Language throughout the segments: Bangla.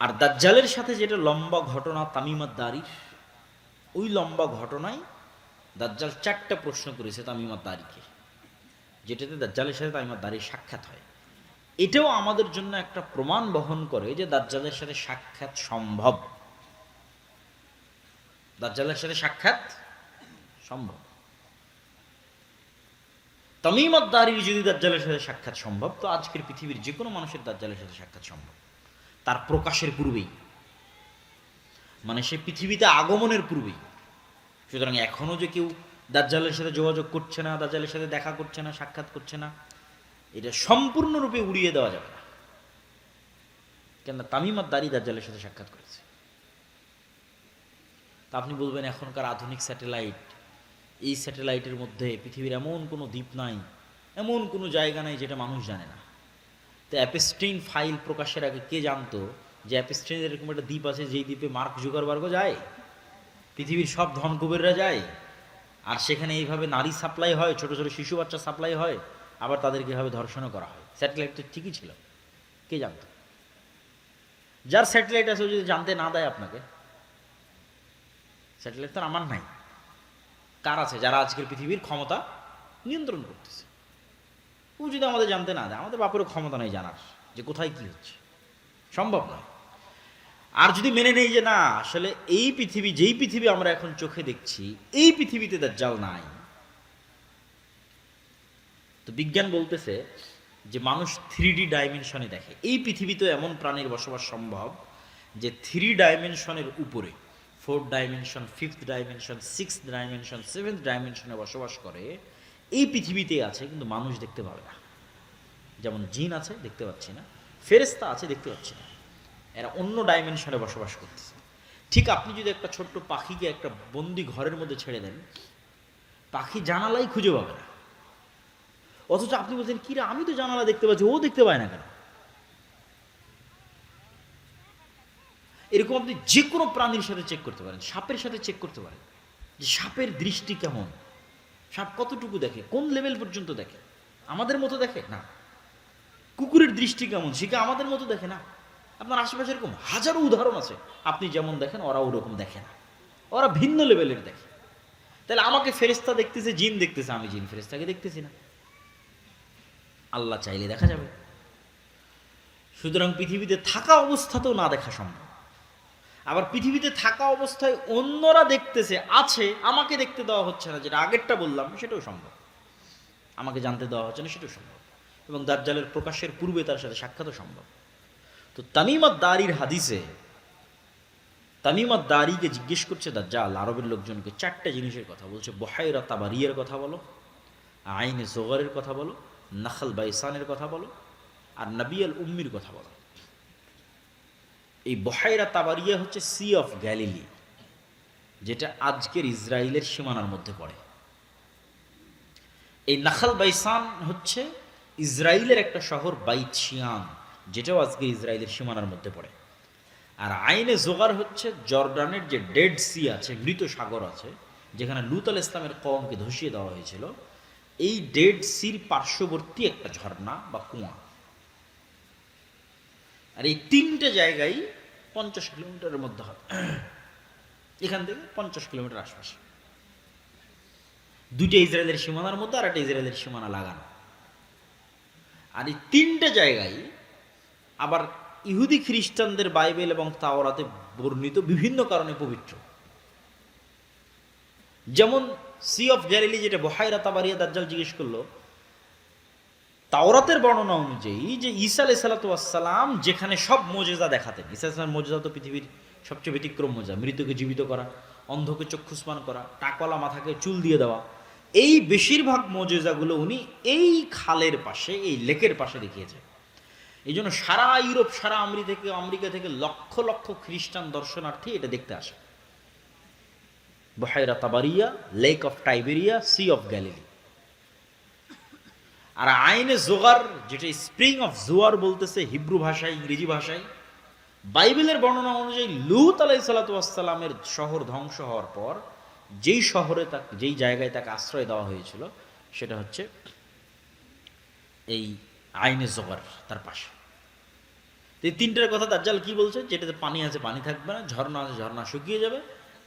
আর দাজ্জালের সাথে যেটা লম্বা ঘটনা তামিমাত দারির, ওই লম্বা ঘটনায় দাজ্জাল 4টা প্রশ্ন করেছে তামিমাত দারিকে, যেটাতে দাজ্জালের সাথে তামিমাত দারির সাক্ষাৎ হয়। এটাও আমাদের জন্য একটা প্রমাণ বহন করে যে দাজ্জালের সাথে সাক্ষাৎ সম্ভব। দাজ্জালের সাথে সাক্ষাৎ সম্ভব। তামিমাত দারির যদি দাজ্জালের সাথে সাক্ষাৎ সম্ভব, তো আজকের পৃথিবীর যে কোনো মানুষের দাজ্জালের সাথে সাক্ষাৎ সম্ভব, তার প্রকাশের পূর্বেই, মানে সে পৃথিবীতে আগমনের পূর্বেই। সুতরাং এখনো যে কেউ দাজ্জালের সাথে যোগাযোগ করছে না, দাজ্জালের সাথে দেখা করছে না, সাক্ষাৎ করছে না, এটা সম্পূর্ণরূপে উড়িয়ে দেওয়া যাবে না। কেন? তামিমাত দারি দাজ্জালের সাথে সাক্ষাৎ করেছে। তা আপনি বলবেন এখনকার আধুনিক স্যাটেলাইট, এই স্যাটেলাইটের মধ্যে পৃথিবীর এমন কোনো দ্বীপ নাই, এমন কোনো জায়গা নাই যেটা মানুষ জানে না। তো অ্যাপস্টেইন ফাইল প্রকাশের আগে কে জানতো যে অ্যাপস্টেইনের এরকম একটা দ্বীপ আছে, যেই দ্বীপে মার্ক জুকারবার্গ যায়, পৃথিবীর সব ধনকুবেররা যায়, আর সেখানে এইভাবে নারী সাপ্লাই হয়, ছোট ছোট শিশু বাচ্চা সাপ্লাই হয়, আবার তাদেরকে এভাবে ধর্ষণও করা হয়। স্যাটেলাইট তো ঠিকই ছিল, কে জানতো? যার স্যাটেলাইট আছে যদি জানতে না দেয় আপনাকে, স্যাটেলাইট তো আমার নাই, কার আছে? যারা আজকের পৃথিবীর ক্ষমতা নিয়ন্ত্রণ করতেছে, ও যদি আমাদের জানতে না দেয়, আমাদের বাপেরও ক্ষমতা নেই জানার যে কোথায় কি হচ্ছে, সম্ভব নয়। আর যদি মেনে নেই যে না, আসলে এই পৃথিবী, যেই পৃথিবী আমরা এখন চোখে দেখছি, এই পৃথিবীতে দাজ্জাল নাই, তো বিজ্ঞান বলতেছে যে মানুষ 3D ডাইমেনশনে দেখে। এই পৃথিবীতে এমন প্রাণীর বসবাস সম্ভব যে 3 ডাইমেনশনের উপরে, 4th dimension, 5th dimension, 6th dimension, 7th ডাইমেনশনে বসবাস করে, এই পৃথিবীতে আছে, কিন্তু মানুষ দেখতে পাবে না। যেমন জিন আছে, দেখতে পাচ্ছি না, ফেরেশতা আছে, দেখতে পাচ্ছি না, এরা অন্য ডাইমেনশনে বসবাস করতেছে। ঠিক আপনি যদি একটা ছোট্ট পাখিকে একটা বন্দি ঘরের মধ্যে ছেড়ে দেন, পাখি জানালাই খুঁজে পাবে না, অথচ আপনি বলছেন কিরা আমি তো জানালা দেখতে পাচ্ছি, ও দেখতে পায় না কেন? এরকম আপনি যে কোনো প্রাণীর সাথে চেক করতে পারেন, সাপের সাথে চেক করতে পারেন যে সাপের দৃষ্টি কেমন, সাপ কতটুকু দেখে, কোন লেভেল পর্যন্ত দেখে, আমাদের মতো দেখে না। কুকুরের দৃষ্টি কেমন, সে কি আমাদের মতো দেখে না। আপনার আশেপাশে এরকম হাজারো উদাহরণ আছে, আপনি যেমন দেখেন ওরা ওরকম দেখে না, ওরা ভিন্ন লেভেলের দেখে। তাহলে আমাকে ফেরেশতা দেখতেছে, জিন দেখতেছে, আমি জিন ফেরেশতাকে দেখতেছি না। আল্লাহ চাইলে দেখা যাবে। সুতরাং পৃথিবীতে থাকা অবস্থাতেও না দেখা সম্ভব। আবার পৃথিবীতে থাকা অবস্থায় অন্যরা দেখতেছে, আছে, আমাকে দেখতে দেওয়া হচ্ছে না, যেটা আগেরটা বললাম, সেটাও সম্ভব। আমাকে জানতে দেওয়া হচ্ছে না, সেটাও সম্ভব। এবং দাজ্জালের প্রকাশের পূর্বে তার সাথে সাক্ষাৎও সম্ভব। তো তামিমাত দারির হাদিসে তামিমাত দারিকে জিজ্ঞেস করছে দাজ্জাল আরবের লোকজনকে 4টা জিনিসের কথা বলছে। বহাইরা তাবারিয়ার কথা বলো, আইনে জোগারের কথা বলো, নাখাল বাইসানের কথা বলো, আর নবী আল উম্মির কথা বলো। এই বহাইরা তাবারিয়া হচ্ছে সি অফ গ্যালিলি, যেটা আজকের ইসরায়েলের সীমানার মধ্যে পড়ে। এই নাখাল বাইসান হচ্ছে ইসরায়েলের একটা শহর, বাইত শিয়ান, যেটাও আজকে ইসরায়েলের সীমানার মধ্যে পড়ে। আর আইনে জোগার হচ্ছে জর্ডানের যে ডেড সি আছে, মৃত সাগর আছে, যেখানে লূত আল ইসলামের কওমকে ধসিয়ে দেওয়া হয়েছিল, এই ডেড সির পার্শ্ববর্তী একটা ঝর্ণা বা কুয়া। আর এই 3টে জায়গায় 50 কিলোমিটারের মধ্যে হবে, এখান থেকে 50 কিলোমিটার আশপাশে। 2টা ইসরায়েলের সীমানার মধ্যে, আর একটা ইসরায়েলের সীমানা লাগানো। আর এই 3টে জায়গায় আবার ইহুদি খ্রিস্টানদের বাইবেল এবং তাওরাতে বর্ণিত বিভিন্ন কারণে পবিত্র। যেমন সি অফ গ্যালিলি, যেটা বহাইরা তাবারিয়া দাজ্জাল জিজ্ঞেস করলো, তাওরাতের বর্ণনা অনুযায়ী যে ঈসা আলাইহিস সালাম যেখানে সব মোজেজা দেখাতেন, ঈসা আলাইহিস সালামের মোজেজা তো পৃথিবীর সবচেয়ে ব্যতিক্রম মোজেজা, মৃতকে জীবিত করা, অন্ধকে চক্ষুষ্মান করা, টাকওয়ালা মাথাকে চুল দিয়ে দেওয়া, এই বেশিরভাগ মোজেজাগুলো উনি এই খালের পাশে, এই লেকের পাশে দেখিয়েছেন। এই জন্য সারা ইউরোপ, সারা আমেরিকা থেকে লক্ষ লক্ষ খ্রিস্টান দর্শনার্থী এটা দেখতে আসে। বহাইরা Tabariya, lake of Tiberias, sea of Galilee. আর আইনে জোগার, যেটা স্প্রিং অফ জোয়ার বলতেছে হিব্রু ভাষায়, ইংরেজি ভাষায়, বাইবেলের বর্ণনা অনুযায়ী লূত আলাইহিসসালামের শহর ধ্বংস হওয়ার পর যেই শহরে তাকে, যেই জায়গায় তাকে আশ্রয় দেওয়া হয়েছিল, সেটা হচ্ছে এই আইনে জোগার, তার পাশে। এই তিনটার কথা দাজ্জাল কি বলছে? যেটাতে পানি আছে পানি থাকবে না, ঝর্ণা আছে ঝর্ণা শুকিয়ে যাবে,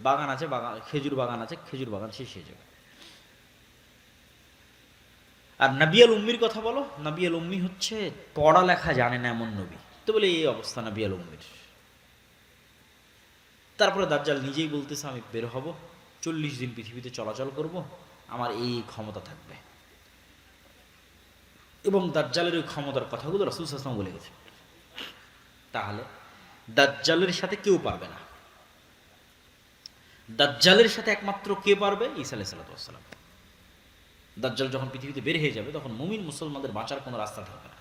বাগান আছে বাগান, খেজুর বাগান আছে খেজুর বাগান শেষ হয়ে যাবে। আর নাবিয়াল উম্মির কথা বলো, নাবিয়াল উম্মি হচ্ছে পড়ালেখা জানে না এমন নবী। তো বলে এই অবস্থা নাবিয়াল উম্মির। তারপরে দাজ্জাল নিজেই বলতেছে আমি বের হব, 40 দিন পৃথিবীতে চলাচল করব, আমার এই ক্ষমতা থাকবে। এবং দাজ্জালের ওই ক্ষমতার কথাগুলো রাসূল সাল্লাল্লাহু আলাইহি ওয়াসাল্লাম বলে গেছে। তাহলে দাজ্জালের সাথে কেউ পারবে না। দাজ্জালের সাথে একমাত্র কে পারবে? ঈসা আলাইহিস সালাম। দাজ্জাল যখন পৃথিবীতে বের হয়ে যাবে তখন মুমিন মুসলমানদের বাঁচার কোনো রাস্তা থাকবে না।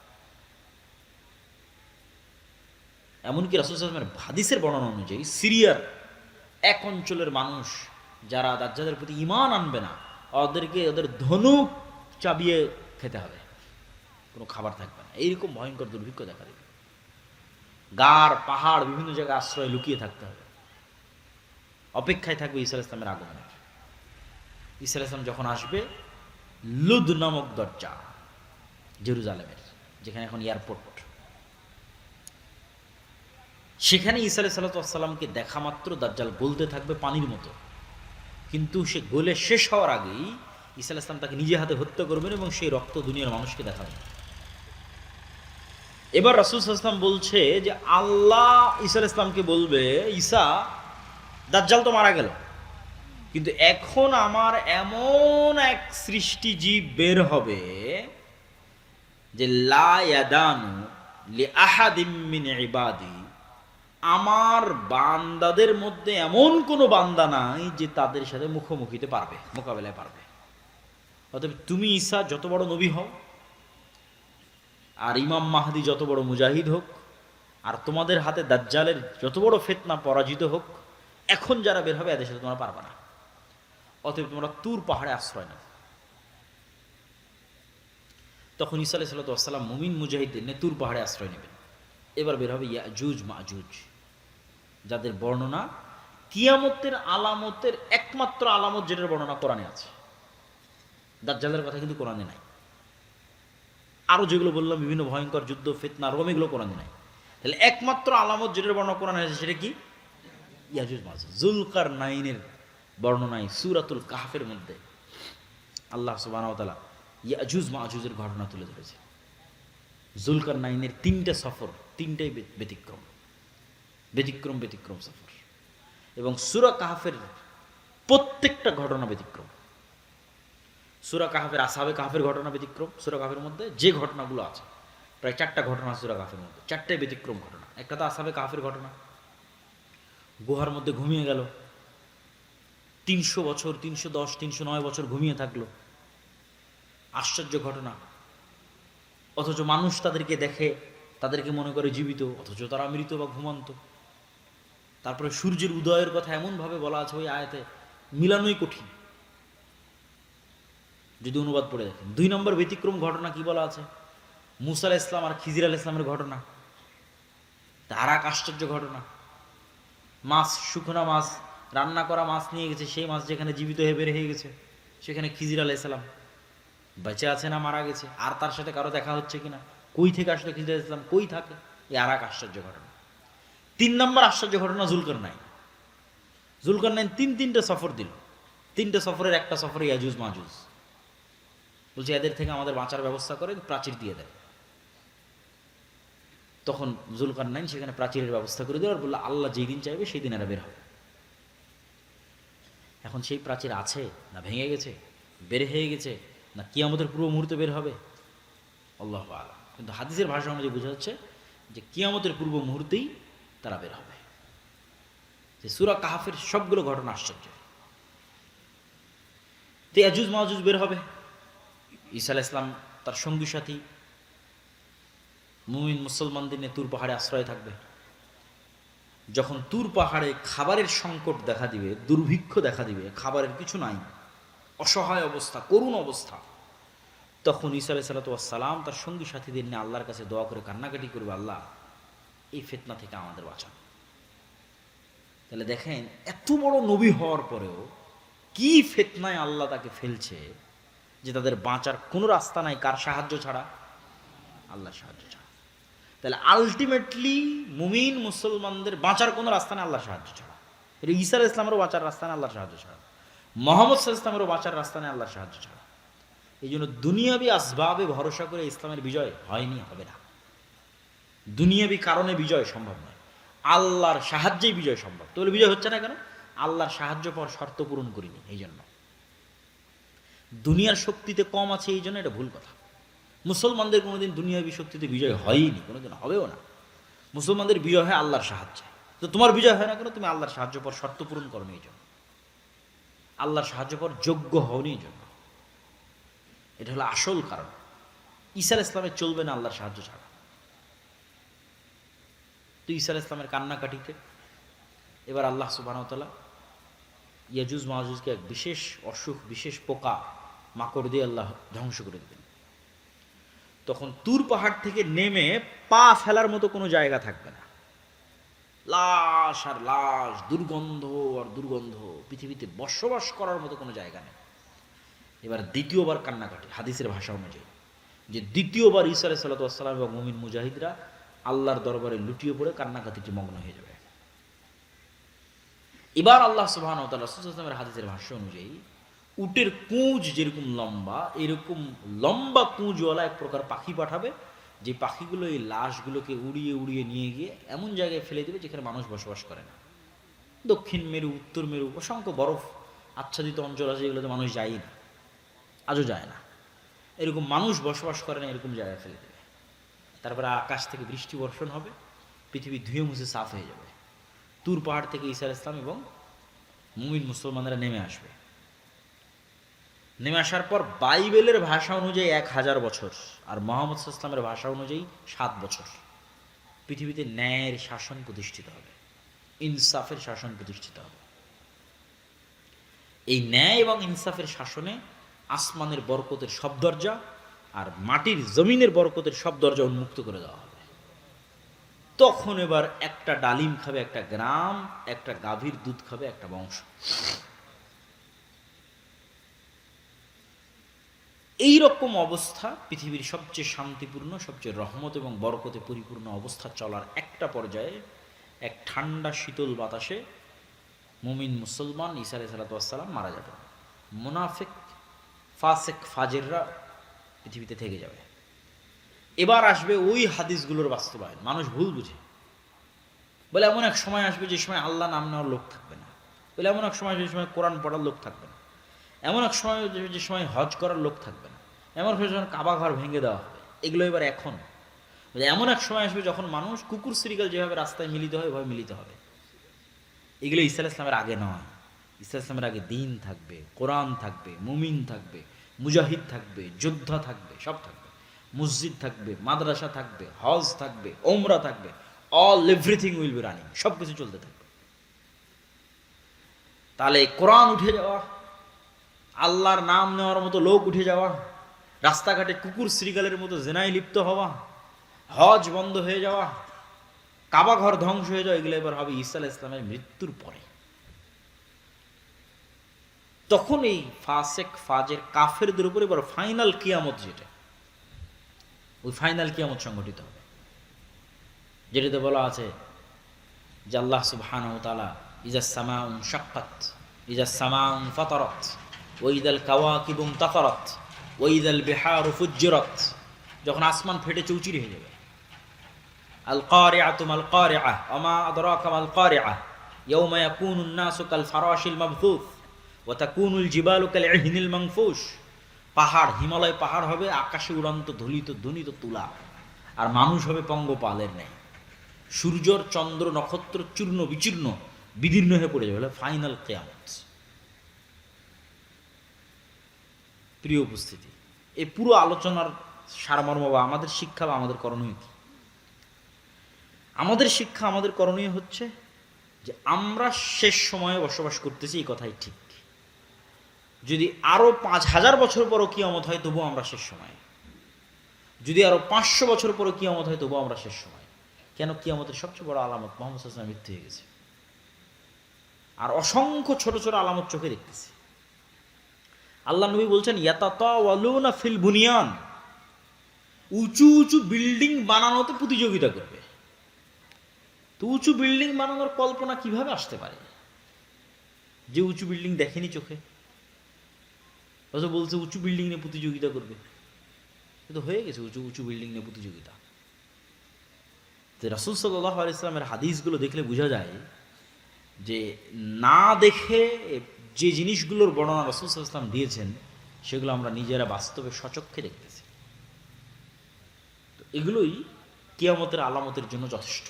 এমনকি রাসূল সাল্লাল্লাহু আলাইহি ওয়াসাল্লামের হাদিসের বর্ণনা অনুযায়ী সিরিয়ার এক অঞ্চলের মানুষ যারা দাজ্জালের প্রতি ঈমান আনবে না, ওদেরকে ওদের ধনুক চাবিয়ে খেতে হবে, কোনো খাবার থাকবে না। এইরকম ভয়ঙ্কর দুর্ভিক্ষ দেখা দেবে। গাড় পাহাড় বিভিন্ন জায়গায় আশ্রয় লুকিয়ে থাকতে হবে, অপেক্ষায় থাকবে ঈসা আলাইহিস সালামের আগমনের। ঈসা আলাইহিস সালাম যখন আসবে, লুদ নামক দরজা জেরুজালেমের, যেখানে এখন এয়ারপোর্ট, সেখানে ঈসা আলাইহিস সালামকে দেখা মাত্র দাজ্জাল গলতে থাকবে পানির মতো। কিন্তু সে গলে শেষ হওয়ার আগেই ঈসা আলাইহিস সালাম তাকে নিজে হাতে হত্যা করবেন এবং সেই রক্ত দুনিয়ার মানুষকে দেখাবেন। এবার রাসূল সাল্লাল্লাহু আলাইহি ওয়াসাল্লাম বলছে যে আল্লাহ ঈসা আলাইহিস সালামকে বলবে, ঈসা দাজ্জাল তো মারা গেল, কিন্তু এখন আমার এমন এক সৃষ্টি জীব বের হবে যে লা ইয়াদানু লি আহাদিম মিন ইবাদি, আমার বান্দাদের মধ্যে এমন কোনো বান্দা নাই যে তাদের সাথে মুখোমুখিতে পারবে, মোকাবেলায় পারবে। অতএব তুমি ঈসা যত বড় নবী হও, আর ইমাম মাহদি যত বড় মুজাহিদ হোক, আর তোমাদের হাতে দাজ্জালের যত বড় ফিতনা পরাজিত হোক, এখন যারা বের হবে এদের সাথে তোমরা পারবে না। অতএব তোমরা তুর পাহাড়ে আশ্রয় নাও। তখন ঈসা আলাইহিস সালাম মুমিন মুজাহিদদের নিয়ে তুর পাহাড়ে আশ্রয় নেবেন। এবার বের হবে ইয়াজুজ মাজুজ, যাদের বর্ণনা কিয়ামতের আলামতের একমাত্র আলামত, যেটার বর্ণনা কোরআনে আছে। দাজ্জালের কথা কিন্তু কোরআনে নাই। আরো যেগুলো বললাম বিভিন্ন ভয়ঙ্কর যুদ্ধ ফিতনা রোম, এগুলো কোরআনে নাই। তাহলে একমাত্র আলামত যেটার বর্ণনা কোরআনে আছে সেটা কি? ইয়াজুজ মাজুজ। যুলকারনাইনের বর্ণনায় সূরাতুল কাহফের মধ্যে আল্লাহ সুবহানাহু ওয়া তাআলা ইয়াজুজ মাজুজের ঘটনা তুলে ধরেছে। যুলকারনাইনের 3টা সফর, 3টাই ব্যতিক্রম ব্যতিক্রম ব্যতিক্রম সফর, এবং সূরা কাহফের প্রত্যেকটা ঘটনা ব্যতিক্রম। সূরা কাহফের আসহাবে কাহফের ঘটনা ব্যতিক্রম। সূরা কাহফের মধ্যে যে ঘটনাগুলো আছে, প্রায় 4টা ঘটনা সূরা কাহফের মধ্যে, 4টাই ব্যতিক্রম ঘটনা। একটা তো আসহাবে কাহফের ঘটনা, গুহার মধ্যে ঘুমিয়ে গেল, 300 বছর, 310, 309 বছর ঘুমিয়ে থাকলো, আশ্চর্য ঘটনা। অথচ মানুষ তাদেরকে দেখে, তাদেরকে মনে করে জীবিত, অথচ তারা মৃত বা ঘুমন্ত। তারপরে সূর্যের উদয়ের কথা এমনভাবে বলা আছে ওই আয়াতে, মিলানোই কঠিন যদি অনুবাদ পড়ে দেখেন। 2 নম্বর ব্যতিক্রম ঘটনা কি বলা আছে? মুসা আলাইহিস সালাম আর খিজির আলাইহিস সালামের ঘটনা, তার এক আশ্চর্য ঘটনা। মাছ, শুকনা মাছ, রান্না করা মাছ নিয়ে গেছে, সেই মাছ যেখানে জীবিত হয়ে বের হয়ে গেছে, সেখানে খিজির আলাইহিস সালাম বেঁচে আছে না মারা গেছে, আর তার সাথে কারো দেখা হচ্ছে কিনা, কই থেকে আসলে খিজির আলাইহিস সালাম, কই থাকে, এই আর এক আশ্চর্য ঘটনা। 3 নম্বর আশ্চর্য ঘটনা জুলকারনাইন। জুলকারনাইন 3টা সফর দিল, 3টে সফরের একটা সফরে ইয়াজুজ মাজুজ। বলছে এদের থেকে আমাদের বাঁচার ব্যবস্থা করেন, প্রাচীর দিয়ে দেয়। তখন জুলকারনাইন সেখানে প্রাচীরের ব্যবস্থা করে দেওয়ার বললো আল্লাহ যেই দিন চাইবে সেই দিন এরা বের হবে। এখন সেই প্রাচীর আছে না ভেঙে গেছে, বের হয়ে গেছে, না কিয়ামতের পূর্ব মুহূর্তে বের হবে, আল্লাহু আ'লাম। কিন্তু হাদিসের ভাষা অনুযায়ী বোঝা যাচ্ছে যে কিয়ামতের পূর্ব মুহূর্তেই তারা বের হবে। যে সূরা কাহফের সবগুলো ঘটনা আশ্চর্য। তো ইয়াজুজ মাজুজ বের হবে, ঈসা আলাইহিস সালাম তার সঙ্গী সাথী মুমিন মুসলমানদের নিয়ে তুর পাহাড়ে আশ্রয় থাকবে। যখন তুর পাহাড়ে খাবারের সংকট দেখা দিবে, দুর্ভিক্ষ দেখা দিবে, খাবারের কিছু নাই, অসহায় অবস্থা, করুণ অবস্থা, তখন ঈসা আলাইহিস সালাম তার সঙ্গী সাথীদের নিয়ে আল্লাহর কাছে দোয়া করে কান্নাকাটি করবে, আল্লাহ এই ফিতনা থেকে আমাদের বাঁচান। তাহলে দেখেন এত বড় নবী হওয়ার পরেও কি ফিতনায় আল্লাহ তাকে ফেলছে যে তাদের বাঁচার কোনো রাস্তা নাই, কার সাহায্য ছাড়া? আল্লাহর সাহায্য ছাড়া। তাহলে আলটিমেটলি মুমিন মুসলমানদের বাঁচার কোনো রাস্তা নেই আল্লাহর সাহায্য ছাড়া। এটা ঈসা আলাইহিস সালামেরও বাঁচার রাস্তা নেই আল্লাহর সাহায্য ছাড়া, মুহাম্মদ সাল্লাল্লাহু আলাইহি ওয়াসাল্লামেরও বাঁচার রাস্তা নেই আল্লাহর সাহায্য ছাড়া। এই জন্য দুনিয়াবি আসবাবে ভরসা করে ইসলামের বিজয় হয়নি, হবে না। দুনিয়াবি কারণে বিজয় সম্ভব নয়, আল্লাহর সাহায্যেই বিজয় সম্ভব। তাহলে বিজয় হচ্ছে না কেন? আল্লাহর সাহায্য পাওয়ার শর্ত পূরণ করিনি, এই জন্য। দুনিয়ার শক্তিতে কম আছে এই জন্য এটা ভুল কথা। মুসলমানদের কোনোদিন দুনিয়াবি শক্তিতে বিজয় হয়নি, কোনোদিন হবেও না। মুসলমানদের বিজয় হয় আল্লাহর সাহায্যে। তো তোমার বিজয় হয় না কেন? তুমি আল্লাহর সাহায্য পাওয়ার শর্ত পূরণ করনি এই জন্য, আল্লাহর সাহায্য পাওয়ার যোগ্য হওনি এই জন্য। এটা হলো আসল কারণ। ঈসা আলাইহিস সালামের চলবে না আল্লাহর সাহায্য ছাড়া। তো ঈসা আলাইহিস সালামের কান্নাকাটিতে এবার আল্লাহ সুবহানাহু ওয়া তাআলা ইয়াজুজ মাজুজকে এক বিশেষ অসুখ, বিশেষ পোকা মাকড় দিয়ে আল্লাহ ধ্বংস করে দেবেন। তখন তুর পাহাড় থেকে নেমে পা ফেলার মতো কোনো জায়গা থাকবে না, লাশ আর লাশ, দুর্গন্ধ আর দুর্গন্ধ, পৃথিবীতে বসবাস করার মতো কোনো জায়গা নেই। এবার দ্বিতীয়বার কান্নাকাটি, হাদিসের ভাষা অনুযায়ী, যে দ্বিতীয়বার ঈসা আলাইহিস সালাতু ওয়াস সালাম এবং মুমিন মুজাহিদরা আল্লাহর দরবারে লুটিয়ে পড়ে কান্নাকাটিতে মগ্ন হয়ে যাবে। এবার আল্লাহ সুবহানাহু ওয়া তাআলা রাসূল সাল্লাল্লাহু আলাইহি ওয়াসাল্লামের হাদিসের ভাষ্য অনুযায়ী উটের কুঁজ যেরকম লম্বা, এরকম লম্বা কুঁজওয়ালা এক প্রকার পাখি পাঠাবে, যে পাখিগুলো এই লাশগুলোকে উড়িয়ে উড়িয়ে নিয়ে গিয়ে এমন জায়গায় ফেলে দেবে যেখানে মানুষ বসবাস করে না। দক্ষিণ মেরু, উত্তর মেরু, অসংখ্য বরফ আচ্ছাদিত অঞ্চল আছে যেগুলোতে মানুষ যায়ই না, আজও যায় না। এরকম মানুষ বসবাস করে না এরকম জায়গায় ফেলে দেবে। তারপরে আকাশ থেকে বৃষ্টি বর্ষণ হবে, পৃথিবী ধুয়ে মুছে সাফ হয়ে যাবে। তুর পাহাড় থেকে ঈসা আলাইহিস সালাম এবং মুমিন মুসলমানরা নেমে আসবে। নেমে আসার পর বাইবেলের ভাষা অনুযায়ী 1000 বছর, আর মুহাম্মদ সাল্লাল্লাহু আলাইহি ওয়াসাল্লামের ভাষা অনুযায়ী 7 বছর পৃথিবীতে ন্যায়ের শাসন প্রতিষ্ঠিত হবে, ইনসাফের শাসন প্রতিষ্ঠিত হবে। এই ন্যায় এবং ইনসাফের শাসনে আসমানের বরকতের সব দরজা আর মাটির জমিনের বরকতের সব দরজা উন্মুক্ত করে দেওয়া হবে। তখন এবার একটা ডালিম খাবে একটা গ্রাম, একটা গাভীর দুধ খাবে একটা বংশ। এই রকম অবস্থা পৃথিবীর সবচেয়ে শান্তিপূর্ণ, সবচেয়ে রহমত এবং বরকতে পরিপূর্ণ অবস্থা চলার একটা পর্যায়ে এক ঠান্ডা শীতল বাতাসে মুমিন মুসলমান ঈসা আলাইহিস সালাম মারা যাবে। মুনাফিক, ফাসেক, ফাজেররা পৃথিবীতে থেকে যাবে। এবার আসবে ওই হাদিসগুলোর বাস্তবায়ন। মানুষ ভুল বুঝে, বলে এমন এক সময় আসবে যে সময় আল্লাহ নাম নেওয়ার লোক থাকবে না, বলে এমন এক সময় যে সময় কোরআন পড়ার লোক থাকবে না, এমন এক সময় যে সময় হজ করার লোক থাকবে না, এমন এক সময় কাবা ঘর ভেঙে দেওয়া হবে। এগুলো এবার এখন এমন এক সময় আসবে যখন মানুষ কুকুর শ্রীকাল যেভাবে রাস্তায় মিলিত হয় ওইভাবে মিলিত হবে। এগুলো ঈসা আলাইহিস সালামের আগে নয়। ঈসা আলাইহিস সালামের আগে দিন থাকবে, কোরআন থাকবে, মুমিন থাকবে, মুজাহিদ থাকবে, যোদ্ধা থাকবে, সব থাকবে। মসজিদ থাকবে, মাদ্রাসা থাকবে, হজ থাকবে, ওমরা থাকবে, all everything will be running, সব কিছু চলতে থাকবে। তাহলে কোরআন উঠে যাওয়া, আল্লাহর নাম নেওয়ার মতো লোক উঠে যাওয়া, রাস্তাঘাটে কুকুর শ্রীগালের মতো জেনায় লিপ্ত হওয়া, হজ বন্ধ হয়ে যাওয়া, কাবা ঘর ধ্বংস হয়ে যাওয়া, এগুলো এবার হবে ঈসা আলাইহিস সালামের মৃত্যুর পরে। তখন এই ফাসেক, ফাজের, কাফেরদের উপরে এবার ফাইনাল কিয়ামত, যেটা ওই ফাইনাল কিয়ামত সংগঠিত হবে, যেটাতে বলা আছে যে আল্লাহ সুবহানাহু ওয়া তাআলা ইজা সামাউ শাক্কাত, ইজা সামাউ ফাতারাত, ওয়া ইদাল কাওয়াকিবু ইনতাফারাত, ওয়া ইদাল বিহারু ফুজ্জিরাত, যখন আসমান ফেটে চৌচির হয়ে যাবে। আল কারিআতু মাল কারিআহ ওয়া মা আদরাকা মাল কারিআহ ইয়াওমা ইয়াকুনুন নাসু কাল ফারাশিল মাবথুথ ওয়া তাকুনুল জিবালু কাল ইহনিল মানফুশ। পাহাড়, হিমালয় পাহাড় হবে আকাশে উড়ন্ত ধুলিত ধ্বনিত তুলা, আর মানুষ হবে পঙ্গপালের ন্যায়। সূর্যর, চন্দ্র, নক্ষত্র চূর্ণ বিচূর্ণ বিদীর্ণ হয়ে পড়ে যাবে। ফাইনাল কিয়ামত। প্রিয় উপস্থিতি, এই পুরো আলোচনার সারমর্ম বা আমাদের শিক্ষা বা আমাদের করণীয় কি? আমাদের শিক্ষা, আমাদের করণীয় হচ্ছে যে আমরা শেষ সময়ে বসবাস করতেছি, এই কথাই ঠিক। যদি আরো 5000 বছর পরও কিয়ামত হয় তবুও আমরা শেষ সময়ে, যদি আরো 500 বছর পরও কিয়ামত হয় তবুও আমরা শেষ সময়ে। কেন? কিয়ামতের সবচেয়ে বড় আলামত মুহাম্মদ সাল্লাল্লাহু আলাইহি ওয়াসাল্লাম মৃত্যু হয়ে গেছে, আর অসংখ্য ছোট ছোট আলামত চোখে দেখতেছি। আল্লাহ নবী বলছেন ইয়াতাতাওয়ালুনা ফিল বুনিয়ান, উঁচু উঁচু বিল্ডিং বানানোতে প্রতিযোগিতা করবে। তো উঁচু বিল্ডিং বানানোর কল্পনা কিভাবে আসতে পারে যে উঁচু বিল্ডিং দেখেনি চোখে, অথচ বলছে উঁচু বিল্ডিং নিয়ে প্রতিযোগিতা করবে। তো হয়ে গেছে উঁচু উঁচু বিল্ডিং নিয়ে প্রতিযোগিতা। যে রাসূল সাল্লাল্লাহু আলাইহি ওয়াসাল্লামের হাদিসগুলো দেখলে বোঝা যায় যে না দেখে যে জিনিসগুলোর বর্ণনা রাসূল সাল্লাল্লাহু আলাইহি ওয়াসাল্লাম দিয়েছেন সেগুলো আমরা নিজেরা বাস্তবে সচক্ষে দেখতেছি। তো এগুলোই কিয়ামতের আলামতের জন্য যথেষ্ট।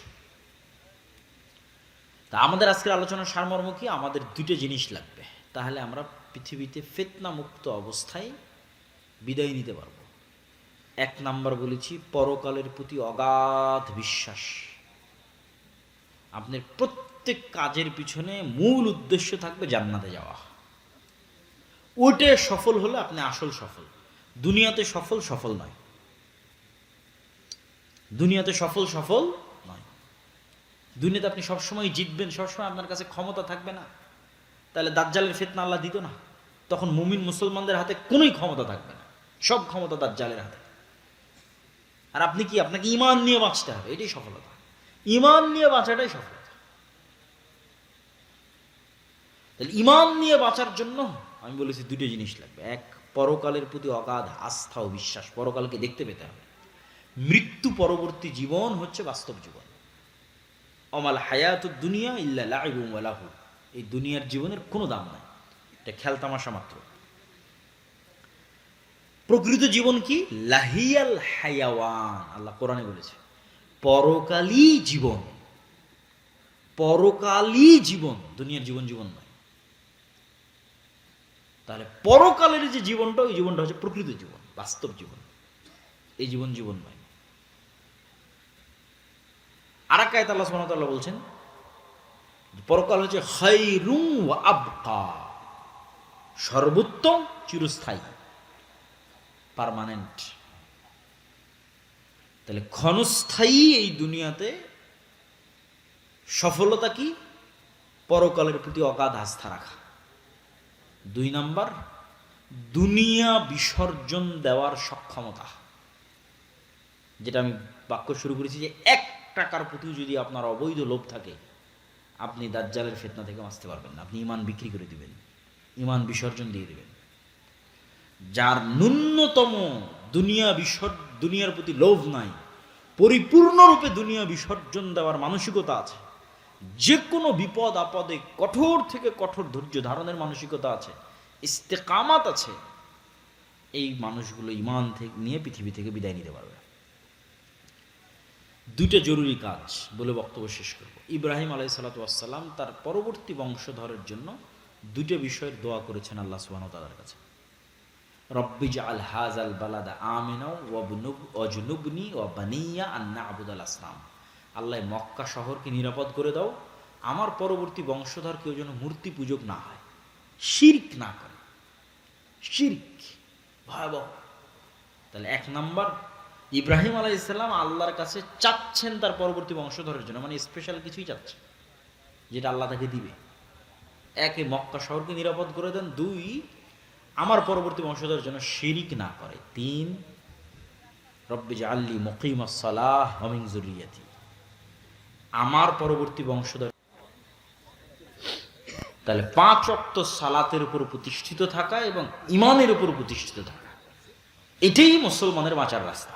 তা আমাদের আজকের আলোচনার সারমর্ম কি? আমাদের দুটো জিনিস লাগবে, তাহলে আমরা পৃথিবীতে ফিতনা মুক্ত অবস্থায় বিদায় নিতে পারব। এক নাম্বার বলেছি, পরকালের প্রতি অগাধ বিশ্বাস। আপনার প্রত্যেক কাজের পিছনে মূল উদ্দেশ্য থাকবে জান্নাতে যাওয়া। ওইটা সফল হলে আপনি আসল সফল। দুনিয়াতে সফল নয়, দুনিয়াতে সফল নয়। দুনিয়াতে আপনি সবসময় জিতবেন, সবসময় আপনার কাছে ক্ষমতা থাকবে না, তাহলে দাজ্জালের ফিতনা আল্লাহ দিত না। তখন মুমিন মুসলমানদের হাতে কোনোই ক্ষমতা থাকবে না, সব ক্ষমতা দাজ্জালের হাতে। আর আপনি কি, আপনাকে ঈমান নিয়ে বাঁচতে হবে, এটাই সফলতা। ঈমান নিয়ে বাঁচাটাই সফলতা। তাহলে ঈমান নিয়ে বাঁচার জন্য আমি বলেছি দুটো জিনিস লাগবে। এক, পরকালের প্রতি অগাধ আস্থা ও বিশ্বাস, পরকালকে দেখতে পেতে হবে। মৃত্যু পরবর্তী জীবন হচ্ছে বাস্তব জীবন। অমাল হায়াতুদ দুনিয়া ইল্লা লাইবুন ওয়া লাহু, এই দুনিয়ার জীবনের কোনো দাম নাই, এটা খেলতামাশা মাত্র। প্রকৃত জীবন কি? লাহিয়াল হায়াওয়ান, আল্লাহ কোরআনে বলেছে পরকালই জীবন। পরকালই জীবন, দুনিয়ার জীবন নয়। তাহলে পরকালের যে জীবনটা, ওই জীবনটা হচ্ছে প্রকৃত জীবন, বাস্তব জীবন। এই জীবন নয়। আর এক আয়াতে আল্লাহ সুবহানাহু ওয়া তাআলা বলছেন পরকাল হচ্ছে খায়রুন ওয়া আবকা, সর্বোত্তম, চিরস্থায়ী, পার্মানেন্ট। তাহলে ক্ষণস্থায়ী এই দুনিয়াতে সফলতা কি? পরকালের প্রতি অগাধ আস্থা রাখা। দুই নাম্বার, দুনিয়া বিসর্জন দেওয়ার সক্ষমতা। যেটা আমি বাক্য শুরু করেছি যে 1 টাকার প্রতি যদি আপনার অবৈধ লোভ থাকে, আপনি দাজ্জালের ফিতনা থেকে বাঁচতে পারবেন না। আপনি ঈমান বিক্রি করে দিবেন, ঈমান বিসর্জন দিয়ে দিবেন। যার ন্যূনতম দুনিয়ার প্রতি লোভ নাই, পরিপূর্ণরূপে দুনিয়া বিসর্জন দেওয়ার মানসিকতা আছে, যে কোনো বিপদ আপদে কঠোর থেকে কঠোর ধৈর্য ধারণের মানসিকতা আছে, ইস্তেকামাত আছে, এই মানুষগুলো ঈমান থেকে নিয়ে পৃথিবী থেকে বিদায় নিতে পারবে। দুইটা জরুরি কাজ বলে বক্তব্য শেষ করব। ইব্রাহিম আলাইহিসসালাতু ওয়াসসালাম তার পরবর্তী বংশধরের জন্য দুইটা বিষয়ের দোয়া করেছেন আল্লাহ সুবহানাহু ওয়া তাআলার কাছে। রব্বি জাআল হাযাল বালাদা আমিনা ওয়াজনুবনি ওয়া বানিয়া আন না'বুদাল আসনাম। আল্লাহ মক্কা শহরকে নিরাপদ করে দাও, আমার পরবর্তী বংশধর কেউ যেন মূর্তি পূজক না হয়, শিরক না করে। শিরক ভয়াবহ। তাহলে এক নাম্বার, ইব্রাহিম আলাইহিস সালাম আল্লাহর কাছে চাচ্ছেন তার পরবর্তী বংশধরের জন্য, মানে স্পেশাল কিছুই চাচ্ছে যেটা আল্লাহ তাকে দিবে। একে, মক্কা শহরকে নিরাপদ করে দেন। দুই, আমার পরবর্তী বংশধরের জন্য শিরিক না করে। তিন, রব্বি জাআলনি মুকিমাস সালাহ ওয়া মিন যুররিয়াতি, আমার পরবর্তী বংশধর। তাহলে 5 ওয়াক্ত সালাতের উপর প্রতিষ্ঠিত থাকা এবং ঈমানের উপর প্রতিষ্ঠিত থাকা, এটাই মুসলমানের বাঁচার রাস্তা।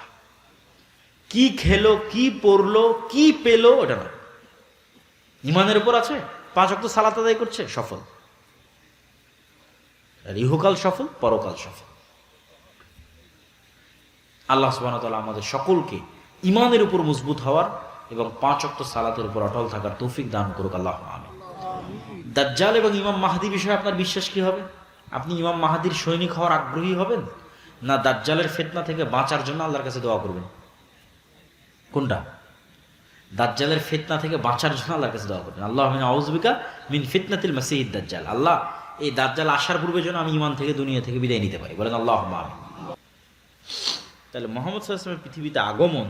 কি খেলো, কি পড়লো, কি পেলো, ওটা না, ঈমানের উপর আছে, 5 ওয়াক্ত সালাত আদায় করছে, সফল। আর ইহকাল সফল, পরকাল সফল। আল্লাহ সুবহানাহু ওয়া তাআলা আমাদের সকলকে ঈমানের উপর মজবুত হওয়ার এবং 5 ওয়াক্ত সালাতের উপর অটল থাকার তৌফিক দান করুক, আল্লাহুম্মা আমিন। দাজ্জাল এবং ইমাম মাহদী বিষয়ে আপনার বিশ্বাস কি হবে? আপনি ইমাম মাহদীর সৈনিক হওয়ার আগ্রহী হবেন, না দাজ্জালের ফিতনা থেকে বাঁচার জন্য আল্লাহর কাছে দোয়া করবেন? কোনটা? দাজ্জালের ফিতনা থেকে বাঁচার জন্য আল্লাহর কাছে দোয়া করবেন, আল্লাহুম্মা আউযু বিকা মিন ফিতনাতিল মাসিহিদ দাজ্জাল। আল্লাহ, এই দাজ্জাল আসার পূর্বে যেন আমি ঈমান থেকে, দুনিয়া থেকে বিদায় নিতে পারি, বলেন আল্লাহুম্মা আমিন। তাহলে মুহাম্মদ সাল্লাল্লাহু আলাইহি ওয়াসাল্লামের পৃথিবীতে আগমন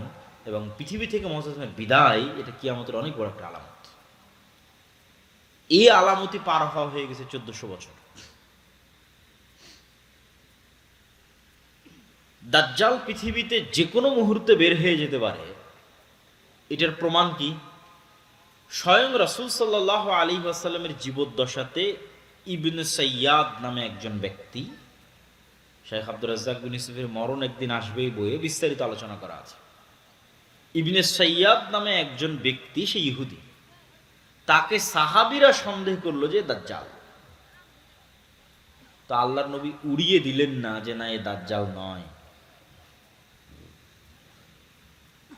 এবং পৃথিবী থেকে মুহাম্মদ সাল্লাল্লাহু আলাইহি ওয়াসাল্লামের বিদায়, এটা কিয়ামতের অনেক বড় একটা আলামত। এই আলামতি পার হওয়া হয়ে গেছে 1400 বছর। দাজ্জাল পৃথিবীতে যে কোনো মুহূর্তে বের হয়ে যেতে পারে, এটার প্রমাণ কি? স্বয়ং রাসূল সাল্লাল্লাহু আলাইহি ওয়াসাল্লামের জীবদ্দশাতে ইবনে সাইয়াদ নামে একজন ব্যক্তি, শেখ আব্দুর রাজ্জাক বিন ইউসুফের মরণ একদিন আসবেই বইয়ে বিস্তারিত আলোচনা করা আছে। ইবনে সাইয়াদ নামে একজন ব্যক্তি, সে ইহুদি, তাকে সাহাবীরা সন্দেহ করলো যে দাজ্জাল। তো আল্লাহর নবী উড়িয়ে দিলেন না যে না, এ দাজ্জাল নয়।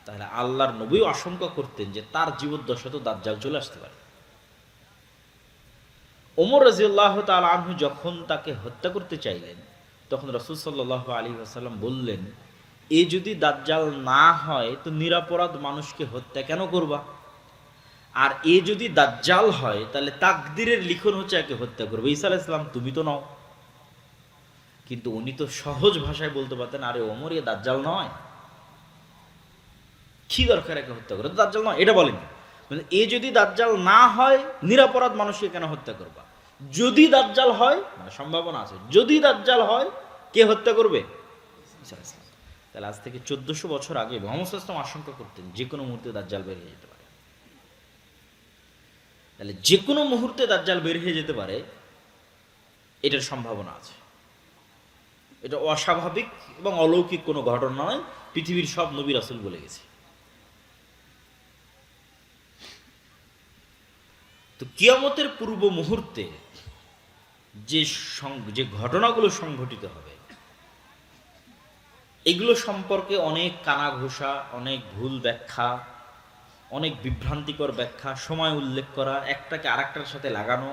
তাহলে আল্লাহর নবী আশঙ্কা করতেন যে তার জীবদ্দশা তো দাজ্জাল চলে আসতে পারে। ওমর রাদিয়াল্লাহু তাআলা আনহু যখন তাকে হত্যা করতে চাইলেন, তখন রাসূল সাল্লাল্লাহু আলাইহি ওয়াসাল্লাম বললেন, এ যদি দাজ্জাল না হয় তো নিরপরাধ মানুষকে হত্যা কেন করবা? আর এ যদি দাজ্জাল হয় তাহলে তাকদীরের লিখন হচ্ছে একে হত্যা করবে। ঈসা আলাইহিস সালাম তুমি তো নও। কিন্তু উনি তো সহজ ভাষায় বলতে পারতেন, আরে ওমর, এ দাজ্জাল নয়, কি দরকার একে হত্যা করে, দাজ্জাল নয়, এটা বলেনি। মানে এ যদি দাজ্জাল না হয় নিরপরাধ মানুষকে কেন হত্যা করবা? যদি দাজ্জাল হয়, মানে সম্ভাবনা আছে, যদি দাজ্জাল হয় কে হত্যা করবে? তাহলে আজ থেকে 1400 বছর আগে মুহাম্মদ সাল্লাল্লাহু আলাইহি ওয়াসাল্লাম আশঙ্কা করতেন যে কোনো মুহূর্তে দাজ্জাল বের হয়ে যেতে পারে। তাহলে যে কোনো মুহূর্তে দাজ্জাল বের হয়ে যেতে পারে, এটার সম্ভাবনা আছে। এটা অস্বাভাবিক এবং অলৌকিক কোনো ঘটনা নয়, পৃথিবীর সব নবী রাসূল বলে গেছে। তো কিয়ামতের পূর্ব মুহূর্তে যে ঘটনাগুলো সংঘটিত হবে, এগুলো সম্পর্কে অনেক কানাঘোষা, অনেক ভুল ব্যাখ্যা, অনেক বিভ্রান্তিকর ব্যাখ্যা, সময় উল্লেখ করা, একটাকে আরেকটার সাথে লাগানো,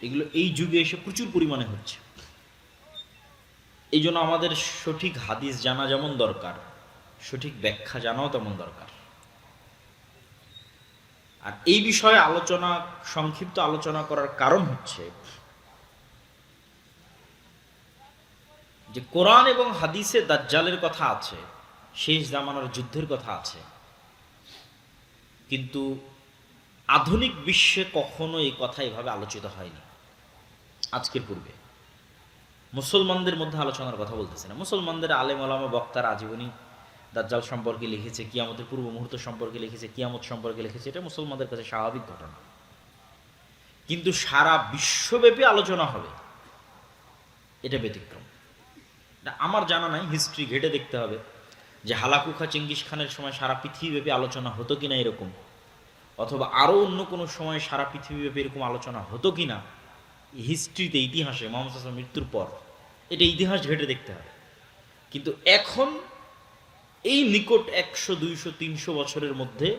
এগুলো এই যুগে এসে প্রচুর পরিমাণে হচ্ছে। এই জন্য আমাদের সঠিক হাদিস জানা যেমন দরকার, সঠিক ব্যাখ্যা জানাও তেমন দরকার। আর এই বিষয়ে সংক্ষিপ্ত আলোচনা করার কারণ হচ্ছে যে কোরআন এবং হাদিসে দাজ্জালের কথা আছে, শেষ জামানার যুদ্ধের কথা আছে, কিন্তু আধুনিক বিশ্বে কখনো এই কথা এভাবে আলোচিত হয়নি। আজকের পূর্বে মুসলমানদের মধ্যে আলোচনার কথা বলতেছে না। মুসলমানদের আলেম ওলামা বক্তারা আজীবনী দাজ্জাল সম্পর্কে লিখেছে, কিয়ামতের পূর্ব মুহূর্ত সম্পর্কে লিখেছে, কিয়ামত সম্পর্কে লিখেছে, এটা মুসলমানদের কাছে স্বাভাবিক ঘটনা। কিন্তু সারা বিশ্বব্যাপী আলোচনা হবে, এটা ব্যতিক্রম। আমার জানা নাই, হিস্ট্রি ঘেটে দেখতে হবে যে হালাকুখা চেঙ্গিস খানের সময় সারা পৃথিবীব্যাপী আলোচনা হতো কিনা এরকম, অথবা আরও অন্য কোনো সময় সারা পৃথিবীব্যাপী এরকম আলোচনা হতো কিনা। হিস্ট্রিতে, ইতিহাসে, মুহাম্মদ সাল্লাল্লাহু আলাইহি ওয়াসাল্লাম মৃত্যুর পর এটা ইতিহাস ঘেটে দেখতে হবে। কিন্তু এখন এই নিকট 100, 200, 300 বছরের মধ্যে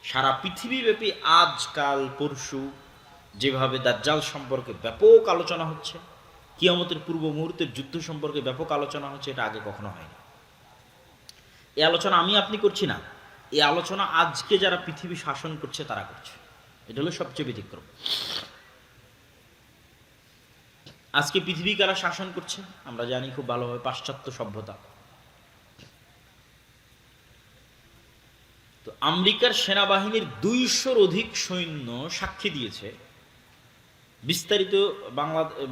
সারা পৃথিবীব্যাপী আজকাল পরশু যেভাবে দাজ্জাল সম্পর্কে ব্যাপক আলোচনা হচ্ছে, কিয়ামতের পূর্ব মুহূর্তের যুদ্ধ সম্পর্কে ব্যাপক আলোচনা হচ্ছে, এটা আগে কখনো হয়নি। এই আলোচনা আমি আপনি করছি না, এই আলোচনা আজকে যারা পৃথিবী শাসন করছে তারা করছে। এটা হলো সবচেয়ে ব্যতিক্রম। আজকে পৃথিবী কারা শাসন করছে আমরা জানি খুব ভালোভাবে, পাশ্চাত্য সভ্যতা। তো আমেরিকার সেনাবাহিনীর 200-র অধিক সৈন্য সাক্ষী দিয়েছে, বিস্তারিত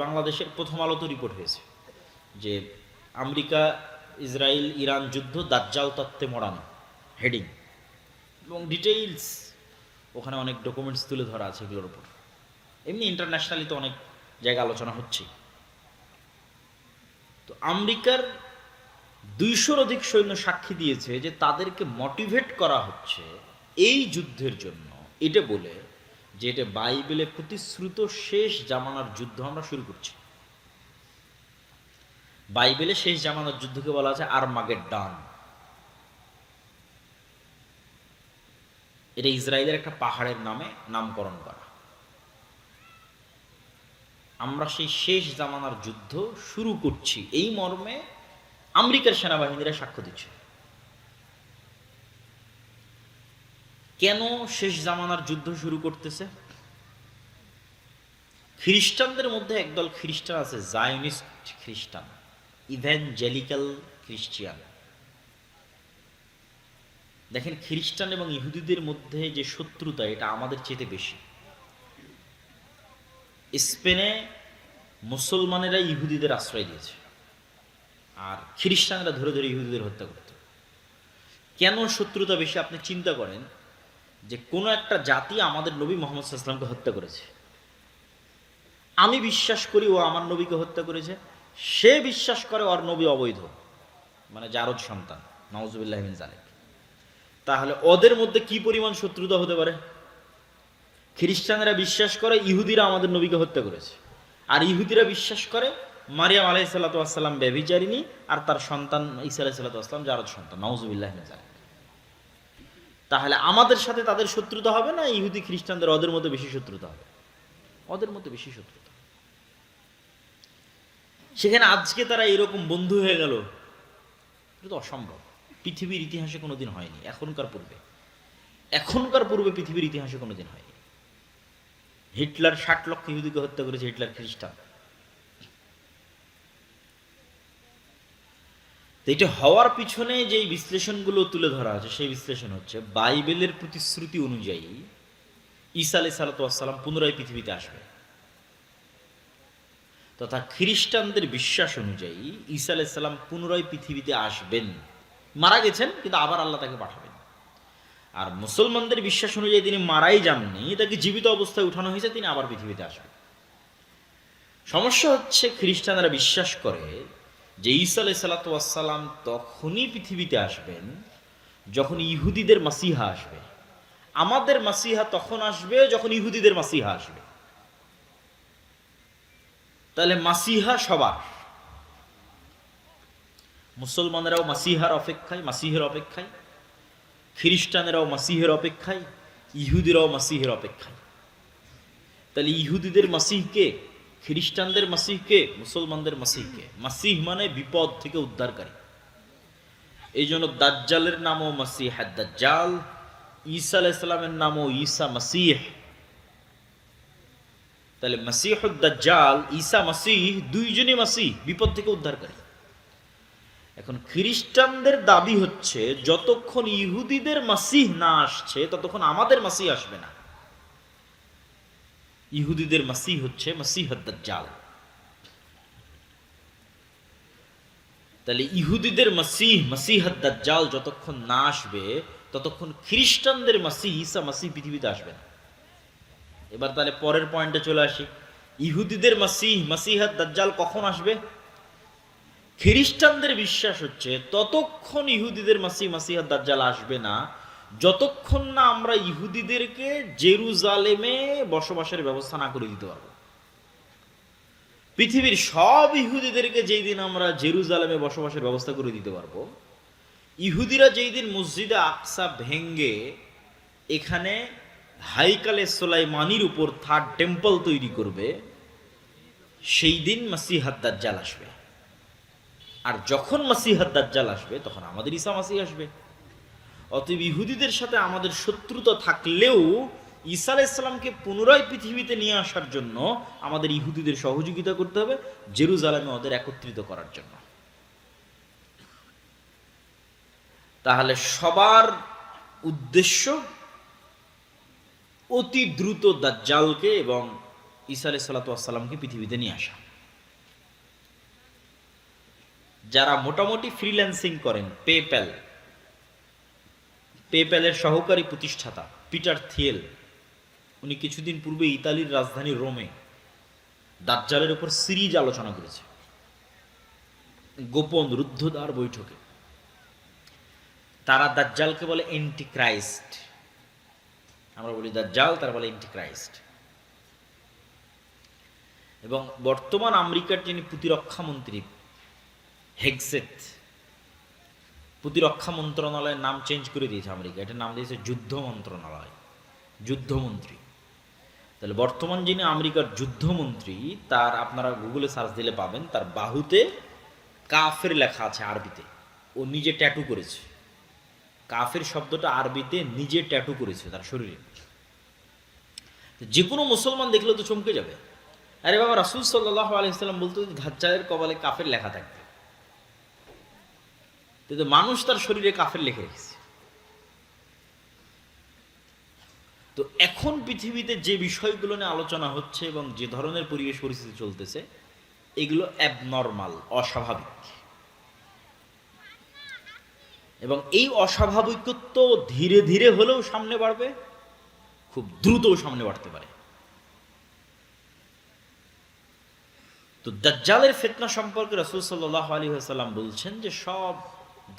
বাংলাদেশের প্রথম আলোতে রিপোর্ট হয়েছে যে আমেরিকা ইসরায়েল ইরান যুদ্ধ দাজ্জাল তত্ত্বে মরানো, হেডিং এবং ডিটেইলস, ওখানে অনেক ডকুমেন্টস তুলে ধরা আছে এগুলোর উপর। এমনি ইন্টারন্যাশনালি তো অনেক জায়গায় আলোচনা হচ্ছে। তো আমেরিকার 200-র অধিক সৈন্য সাক্ষী দিয়েছে যে তাদেরকে মোটিভেট করা হচ্ছে এই যুদ্ধের জন্য, এটা বলে যে এটা বাইবেলে প্রতিশ্রুত শেষ জামানার যুদ্ধ আমরা শুরু করছি। বাইবেলে শেষ জামানার যুদ্ধকে বলা আছে আরমাগেড্ডন। এটা ইসরায়েলের একটা পাহাড়ের নামে নামকরণ করা। আমরা সেই শেষ জামানার যুদ্ধ শুরু করছি, এই মর্মে আমেরিকার সেনাবাহিনীরা সাক্ষ্য দিচ্ছে। কেন শেষ জামানার যুদ্ধ শুরু করতেছে? খ্রিস্টানদের মধ্যে একদল খ্রিস্টান আছে, জায়নিস্ট খ্রিস্টান, ইভ্যাঞ্জেলিক্যাল খ্রিস্টিয়ান। দেখেন, খ্রিস্টান এবং ইহুদিদের মধ্যে যে শত্রুতা, এটা আমাদের চেয়ে বেশি। স্পেনে মুসলমানেরা ইহুদিদের আশ্রয় দিয়েছে, আর খ্রিস্টানরা ধরে ধরে ইহুদিদের হত্যা করত। কেন শত্রুতা বেশি? আপনি চিন্তা করেন যে কোনো একটা জাতি আমাদের নবী মুহাম্মদ সাল্লাল্লাহু আলাইহি ওয়াসাল্লামকে হত্যা করেছে, আমি বিশ্বাস করি ও আমার নবীকে হত্যা করেছে, সে বিশ্বাস করে ওর নবী অবৈধ, মানে জারদ সন্তান, নাউজুবিল্লাহ মিন যালিক। তাহলে ওদের মধ্যে কি পরিমাণ শত্রুতা হতে পারে? খ্রিস্টানরা বিশ্বাস করে ইহুদিরা আমাদের নবীকে হত্যা করেছে, আর ইহুদিরা বিশ্বাস করে মারিয়াম আলাইহিস সালাতু ওয়াস সালাম ব্যভিচারিণী আর তার সন্তান ঈসা আলাইহিস সালাতু ওয়াস সালাম জারদ সন্তান, নাউজুবিল্লাহ মিন যালিক। তাহলে আমাদের সাথে তাদের শত্রুতা হবে না ইহুদি খ্রিস্টানদের ওদের মধ্যে বেশি শত্রুতা হবে? ওদের মধ্যে বেশি শত্রুতা। সেখানে আজকে তারা এরকম বন্ধু হয়ে গেল, এটা তো অসম্ভব। পৃথিবীর ইতিহাসে কোনোদিন হয়নি, এখনকার পূর্বে পৃথিবীর ইতিহাসে কোনোদিন হয়নি। হিটলার 60 লক্ষ ইহুদিকে হত্যা করেছে, হিটলার খ্রিস্টান। তো এটা হওয়ার পিছনে যেই বিশ্লেষণগুলো তুলে ধরা আছে সেই বিশ্লেষণ হচ্ছে বাইবেলের প্রতিশ্রুতি অনুযায়ী ঈসা আলাইহিস সালাতু ওয়াস সালাম পুনরায় পৃথিবীতে আসবে, তথা খ্রিস্টানদের বিশ্বাস অনুযায়ী ঈসা আলাইহিস সালাম পুনরায় পৃথিবীতে আসবেন, মারা গেছেন কিন্তু আবার আল্লাহ তাকে পাঠাবেন। আর মুসলমানদের বিশ্বাস অনুযায়ী তিনি মারাই যাননি, তাকে জীবিত অবস্থায় উঠানো হয়েছে, তিনি আবার পৃথিবীতে আসবেন। সমস্যা হচ্ছে খ্রিস্টানরা বিশ্বাস করে যে ঈসা আলাইহিস সালাতু ওয়াস সালাম তখনই পৃথিবীতে আসবেন যখন ইহুদিদের মাসিহা আসবে। আমাদের মাসিহা তখন আসবে যখন ইহুদিদের মাসিহা আসবে। তাহলে মাসিহা সবার, মুসলমানেরাও মাসিহার অপেক্ষায়, মাসিহের অপেক্ষায়, খ্রিস্টানেরাও মাসিহের অপেক্ষায়, ইহুদিরাও মাসিহের অপেক্ষায়। তাহলে ইহুদিদের মাসিহকে, খ্রিস্টানদের মাসিহকে, মুসলমানদের মাসিহকে। মাসিহ মানে বিপদ থেকে উদ্ধারকারী। এই জন্য দাজ্জালের নামও মাসিহ দাজ্জাল, ঈসা আলাইহিস সালামের নামও ঈসা মাসিহ। তাহলে মাসিহুদ দাজ্জাল, ঈসা মাসিহ, দুইজনই মাসিহ, বিপদ থেকে উদ্ধারকারী। এখন খ্রিস্টানদের দাবি হচ্ছে যতক্ষণ ইহুদিদের মাসিহ না আসছে ততক্ষণ আমাদের মাসিহ আসবে না। ইহুদিদের মাসিহ হচ্ছে মাসিহুদ দাজ্জাল। তাহলে ইহুদিদের মাসিহ, মাসিহুদ দাজ্জাল যতক্ষণ না আসবে ততক্ষণ খ্রিস্টানদের মাসিহ ঈসা মাসিহ পৃথিবীতে আসবে না। এবার তাহলে পরের পয়েন্টে চলে আসি, ইহুদিদের মাসিহ, মাসিহুদ দাজ্জাল কখন আসবে? খ্রিস্টানদের বিশ্বাস হচ্ছে ততক্ষণ ইহুদিদের মাসিহ, মাসিহুদ দাজ্জাল আসবে না যতক্ষণ না আমরা ইহুদিদেরকে জেরুজালেমে বসবাসের ব্যবস্থা না করে দিতে পারবো। পৃথিবীর সব ইহুদিদেরকে যেই দিন আমরা জেরুজালেমে বসবাসের ব্যবস্থা করে দিতে পারবো, ইহুদিরা যেই দিন মসজিদে আকসা ভেঙ্গে এখানে হাইকালে সুলাইমানির উপর থার্ড টেম্পল তৈরি করবে, সেই দিন মাসিহুদ দাজ্জাল আসবে। আর যখন মাসিহুদ দাজ্জাল আসবে তখন আমাদের ঈসা মাসিহ আসবে। অতএব ইহুদিদের সাথে আমাদের শত্রুতা থাকলেও ঈসা আলাইহিস সালামকে পুনরায় পৃথিবীতে নিয়ে আসার জন্য আমাদের ইহুদিদের সহযোগিতা করতে হবে, জেরুজালেমে ওদের একত্রিত করার জন্য। তাহলে সবার উদ্দেশ্য অতি দ্রুত দাজ্জালকে এবং ঈসা আলাইহিস সালাতু ওয়াস সালামকে পৃথিবীতে নিয়ে আসা। যারা মোটামুটি ফ্রিল্যান্সিং করেন, পেপ্যালের সহকারী প্রতিষ্ঠাতা পিটার থিয়েল, উনি কিছুদিন পূর্বে ইতালির রাজধানী রোমে দাজ্জালের উপর সিরিজ আলোচনা করেছে গোপন রুদ্ধদ্বার বৈঠকে। তারা দাজ্জালকে বলে এন্টিক্রাইস্ট, আমরা বলি দাজ্জাল, তারা বলে এন্টিক্রাইস্ট। এবং বর্তমান আমেরিকার যিনি প্রতিরক্ষা মন্ত্রী হেগসেথ, প্রতিরক্ষা মন্ত্রণালয়ের নাম চেঞ্জ করে দিয়েছে আমেরিকা, এটার নাম দিয়েছে যুদ্ধ মন্ত্রণালয়, যুদ্ধমন্ত্রী। তাহলে বর্তমান যিনি আমেরিকার যুদ্ধমন্ত্রী, তার আপনারা গুগলে সার্চ দিলে পাবেন, তার বাহুতে কাফের লেখা আছে আরবিতে, ও নিজে ট্যাটু করেছে। কাফের শব্দটা আরবিতে নিজে ট্যাটু করেছে তার শরীরে। যে কোনো মুসলমান দেখলে তো চমকে যাবে, আরে বাবা, রাসূল সাল্লাল্লাহু আলাইহি ওয়াসাল্লাম বলতো দাজ্জালের কপালে কাফের লেখা থাকবে, কিন্তু মানুষ তার শরীরে কাফের লিখে রেখেছে। তো এখন পৃথিবীতে যে বিষয়গুলো নিয়ে আলোচনা হচ্ছে এবং যে ধরনের পরিবেশ পরিস্থিতি চলতেছে, এগুলো অ্যাবনর্মাল, অস্বাভাবিক। এবং এই অস্বাভাবিকত্ব ধীরে ধীরে হলেও সামনে বাড়বে, খুব দ্রুতও সামনে বাড়তে পারে। তো দাজ্জালের ফিতনা সম্পর্কে রাসূল সাল্লাল্লাহু আলাইহি ওয়াসাল্লাম বলছেন যে সব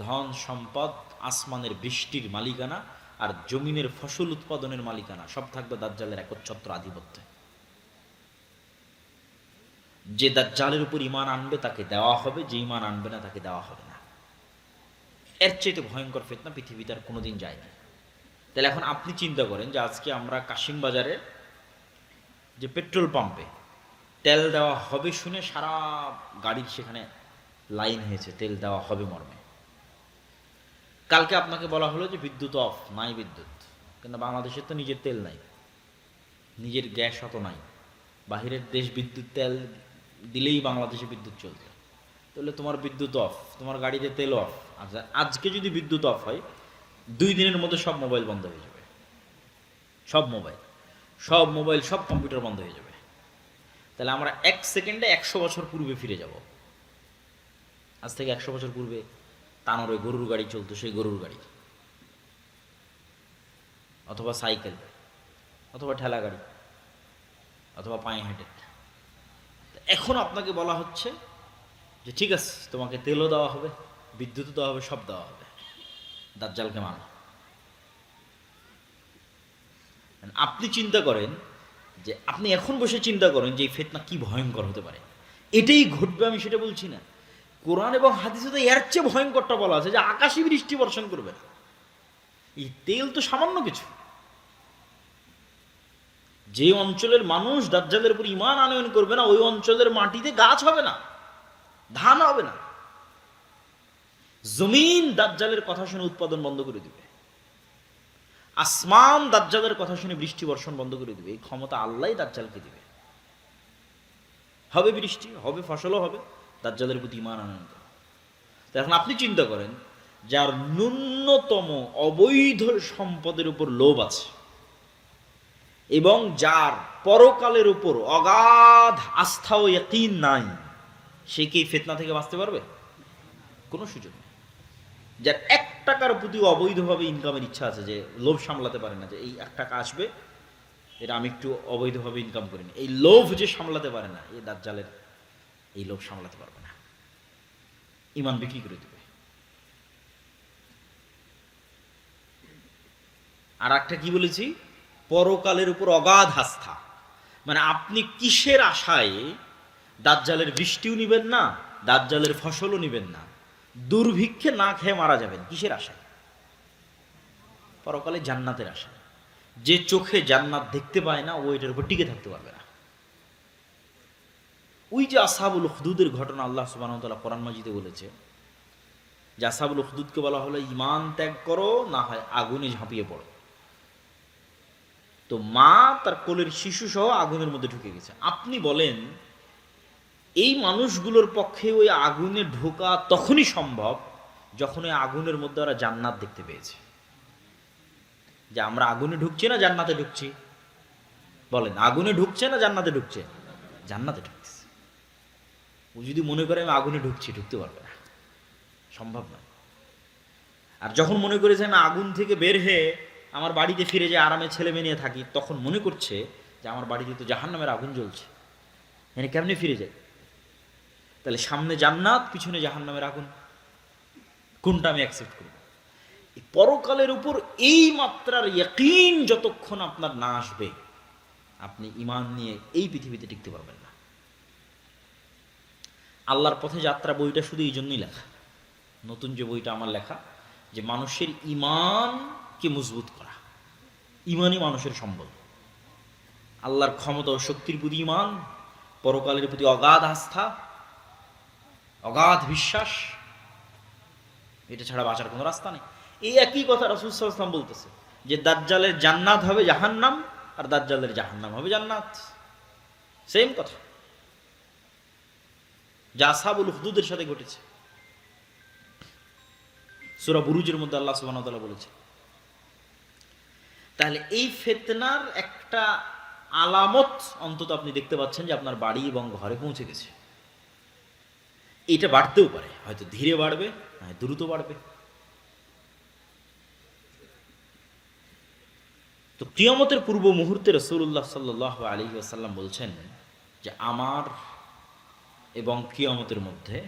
ধন সম্পদ, আসমানের বৃষ্টির মালিকানা আর জমিনের ফসল উৎপাদনের মালিকানা সব থাকবে দাজ্জালের একচ্ছত্র আধিপত্যে। যে দাজ্জালের উপর ঈমান আনবে তাকে দেওয়া হবে, যে ঈমান আনবে না তাকে দেওয়া হবে না। এর চাইতে ভয়ঙ্কর ফিতনা পৃথিবীতে আর কোনোদিন যায়নি। তাহলে এখন আপনি চিন্তা করেন যে আজকে আমরা কাশিম বাজারে যে পেট্রোল পাম্পে তেল দেওয়া হবে শুনে সারা গাড়ির সেখানে লাইন হয়েছে তেল দেওয়া হবে মর্মে। কালকে আপনাকে বলা হলো যে বিদ্যুৎ অফ, নাই বিদ্যুৎ, কিন্তু বাংলাদেশের তো নিজের তেল নাই, নিজের গ্যাস অত নাই, বাহিরের দেশ বিদ্যুৎ তেল দিলেই বাংলাদেশে বিদ্যুৎ চলছে। তাহলে তোমার বিদ্যুৎ অফ, তোমার গাড়িতে তেল অফ। আচ্ছা, আজকে যদি বিদ্যুৎ অফ হয় 2 দিনের মধ্যে সব মোবাইল বন্ধ হয়ে যাবে, সব মোবাইল, সব কম্পিউটার বন্ধ হয়ে যাবে। তাহলে আমরা 1 সেকেন্ডে 100 বছর পূর্বে ফিরে যাব। আজ থেকে 100 বছর পূর্বে তানোরে গরুর গাড়ি চলতো, সেই গরুর গাড়ি অথবা সাইকেল অথবা ঠেলা গাড়ি অথবা পায়ে হেঁটে। এখন আপনাকে বলা হচ্ছে যে ঠিক আছে, তোমাকে তেলও দেওয়া হবে, বিদ্যুৎও দেওয়া হবে, সব দেওয়া হবে, দাজ্জালকে মানো। আপনি চিন্তা করেন যে আপনি এখন বসে চিন্তা করেন যে এই ফিতনা কি ভয়ঙ্কর হতে পারে। এটাই ঘটবে আমি সেটা বলছি না, কোরআন এবং হাদিসে তো এর চেয়ে ভয়ঙ্করটা বলা আছে যে আকাশে বৃষ্টি বর্ষণ করবে না। এই তেল তো সামান্য কিছু। যে অঞ্চলের মানুষ দাজ্জালের উপর ঈমান আনয়ন করবে না, ওই অঞ্চলের মাটিতে গাছ হবে না, ধান হবে না। জমিন দাজ্জালের কথা শুনে উৎপাদন বন্ধ করে দিবে, আসমান দাজ্জালের কথা শুনে বৃষ্টি বর্ষণ বন্ধ করে দিবে। এই ক্ষমতা আল্লাহই দাজ্জালকে দিবে। হবে বৃষ্টি, হবে ফসলও হবে, দাজ্জালের প্রতি ঈমান আনয়ন করে। তো এখন আপনি চিন্তা করেন, যার ন্যূনতম অবৈধ সম্পদের উপর লোভ আছে এবং যার পরকালের উপর অগাধ আস্থা ও ইয়াকিন নাই, সে কি ফিতনা থেকে বাঁচতে পারবে? কোনো সুযোগ নেই। যার 1 টাকার প্রতি অবৈধভাবে ইনকামের ইচ্ছা আছে, যে লোভ সামলাতে পারে না, যে এই 1 টাকা আসবে, এটা আমি একটু অবৈধভাবে ইনকাম করিনি, এই লোভ যে সামলাতে পারে না, এই দাজ্জালের এই লোভ সামলাতে পারবে না, ঈমান বিক্রি করে দেবে। আর একটা কি বলেছি, পরকালের উপর অগাধ আস্থা। মানে আপনি কিসের আশায় দাজ্জালের বৃষ্টিও নিবেন না, দাজ্জালের ফসলও নিবেন না, দুর্ভিক্ষে না খেয়ে মারা যাবেন, কিসের আশায়? পরকালে জান্নাতের আশায়। যে চোখে জান্নাত দেখতে পায় না, ও এটার উপর টিকে থাকতে পারবে না। ওই যে আসহাবুল উখদুদের ঘটনা আল্লাহ সুবহানাহু ওয়া তাআলা কোরআন মাজিদে বলেছে যে আসহাবুল উখদুদকে বলা হলো ঈমান ত্যাগ করো, না হয় আগুনে ঝাঁপিয়ে পড়ো। তো মা তার কোলের শিশু সহ আগুনের মধ্যে ঢুকে গেছে। আপনি বলেন এই মানুষগুলোর পক্ষে ওই আগুনে ঢোকা তখনই সম্ভব যখন ওই আগুনের মধ্যে ওরা জান্নাত দেখতে পেয়েছে। যে আমরা আগুনে ঢুকছি না জান্নাতে ঢুকছি? বলেন, আগুনে ঢুকছে না জান্নাতে ঢুকছে? জান্নাতে ঢুকছে। ও যদি মনে করে আমি আগুনে ঢুকছি, ঢুকতে পারবে না, সম্ভব নয়। আর যখন মনে করে যে আমি আগুন থেকে বের হয়ে আমার বাড়িতে ফিরে যে আরামে ছেলে মেয়ে নিয়ে থাকি, তখন মনে করছে যে আমার বাড়িতে তো জাহান্নামের আগুন জ্বলছে, এখানে কেমনে ফিরে যায়? তাহলে সামনে জান্নাত, পিছনে জাহান্নামের আগুন, কোনটা আমি অ্যাকসেপ্ট করব? পরকালের উপর এই মাত্রার ইয়াকিন যতক্ষণ আপনার না আসবে, আপনি ঈমান নিয়ে এই পৃথিবীতে টিকতে পারবেন না। আল্লাহর পথে যাত্রা বইটা শুধু এই জন্যই লেখা, নতুন যে বইটা আমার লেখা, যে মানুষের ঈমানকে মজবুত করা। ঈমানই মানুষের সম্বল। আল্লাহর ক্ষমতা ও শক্তির প্রতি ঈমান, পরকালের প্রতি অগাধ আস্থা, অগাধ বিশ্বাস, এটা ছাড়া বাঁচার কোনো রাস্তা নেই। এই একই কথা রাসূল সাল্লাল্লাহু আলাইহি ওয়াসাল্লাম বলতেছে যে দাজ্জালের জান্নাত হবে জাহান্নাম, আর দাজ্জালের জাহান্নাম হবে জান্নাত। সেম কথা যা আসহাবুল উখদুদের সাথে ঘটেছে। সূরা বুরুজের মধ্যে আল্লাহ সুবহানাহু ওয়া তাআলা বলেছে। তাহলে এই ফিতনার একটা আলামত অন্তত আপনি দেখতে পাচ্ছেন যে আপনার বাড়ি এবং ঘরে পৌঁছে গেছে। এটা বাড়তেও পারে, হয়তো ধীরে বাড়বে, নয় দ্রুত বাড়বে। তো কিয়ামতের পূর্ব মুহূর্তে রাসূলুল্লাহ সাল্লাল্লাহু আলাইহি ওয়াসাল্লাম বলছেন যে আমার এবং কিয়ামতের মধ্যে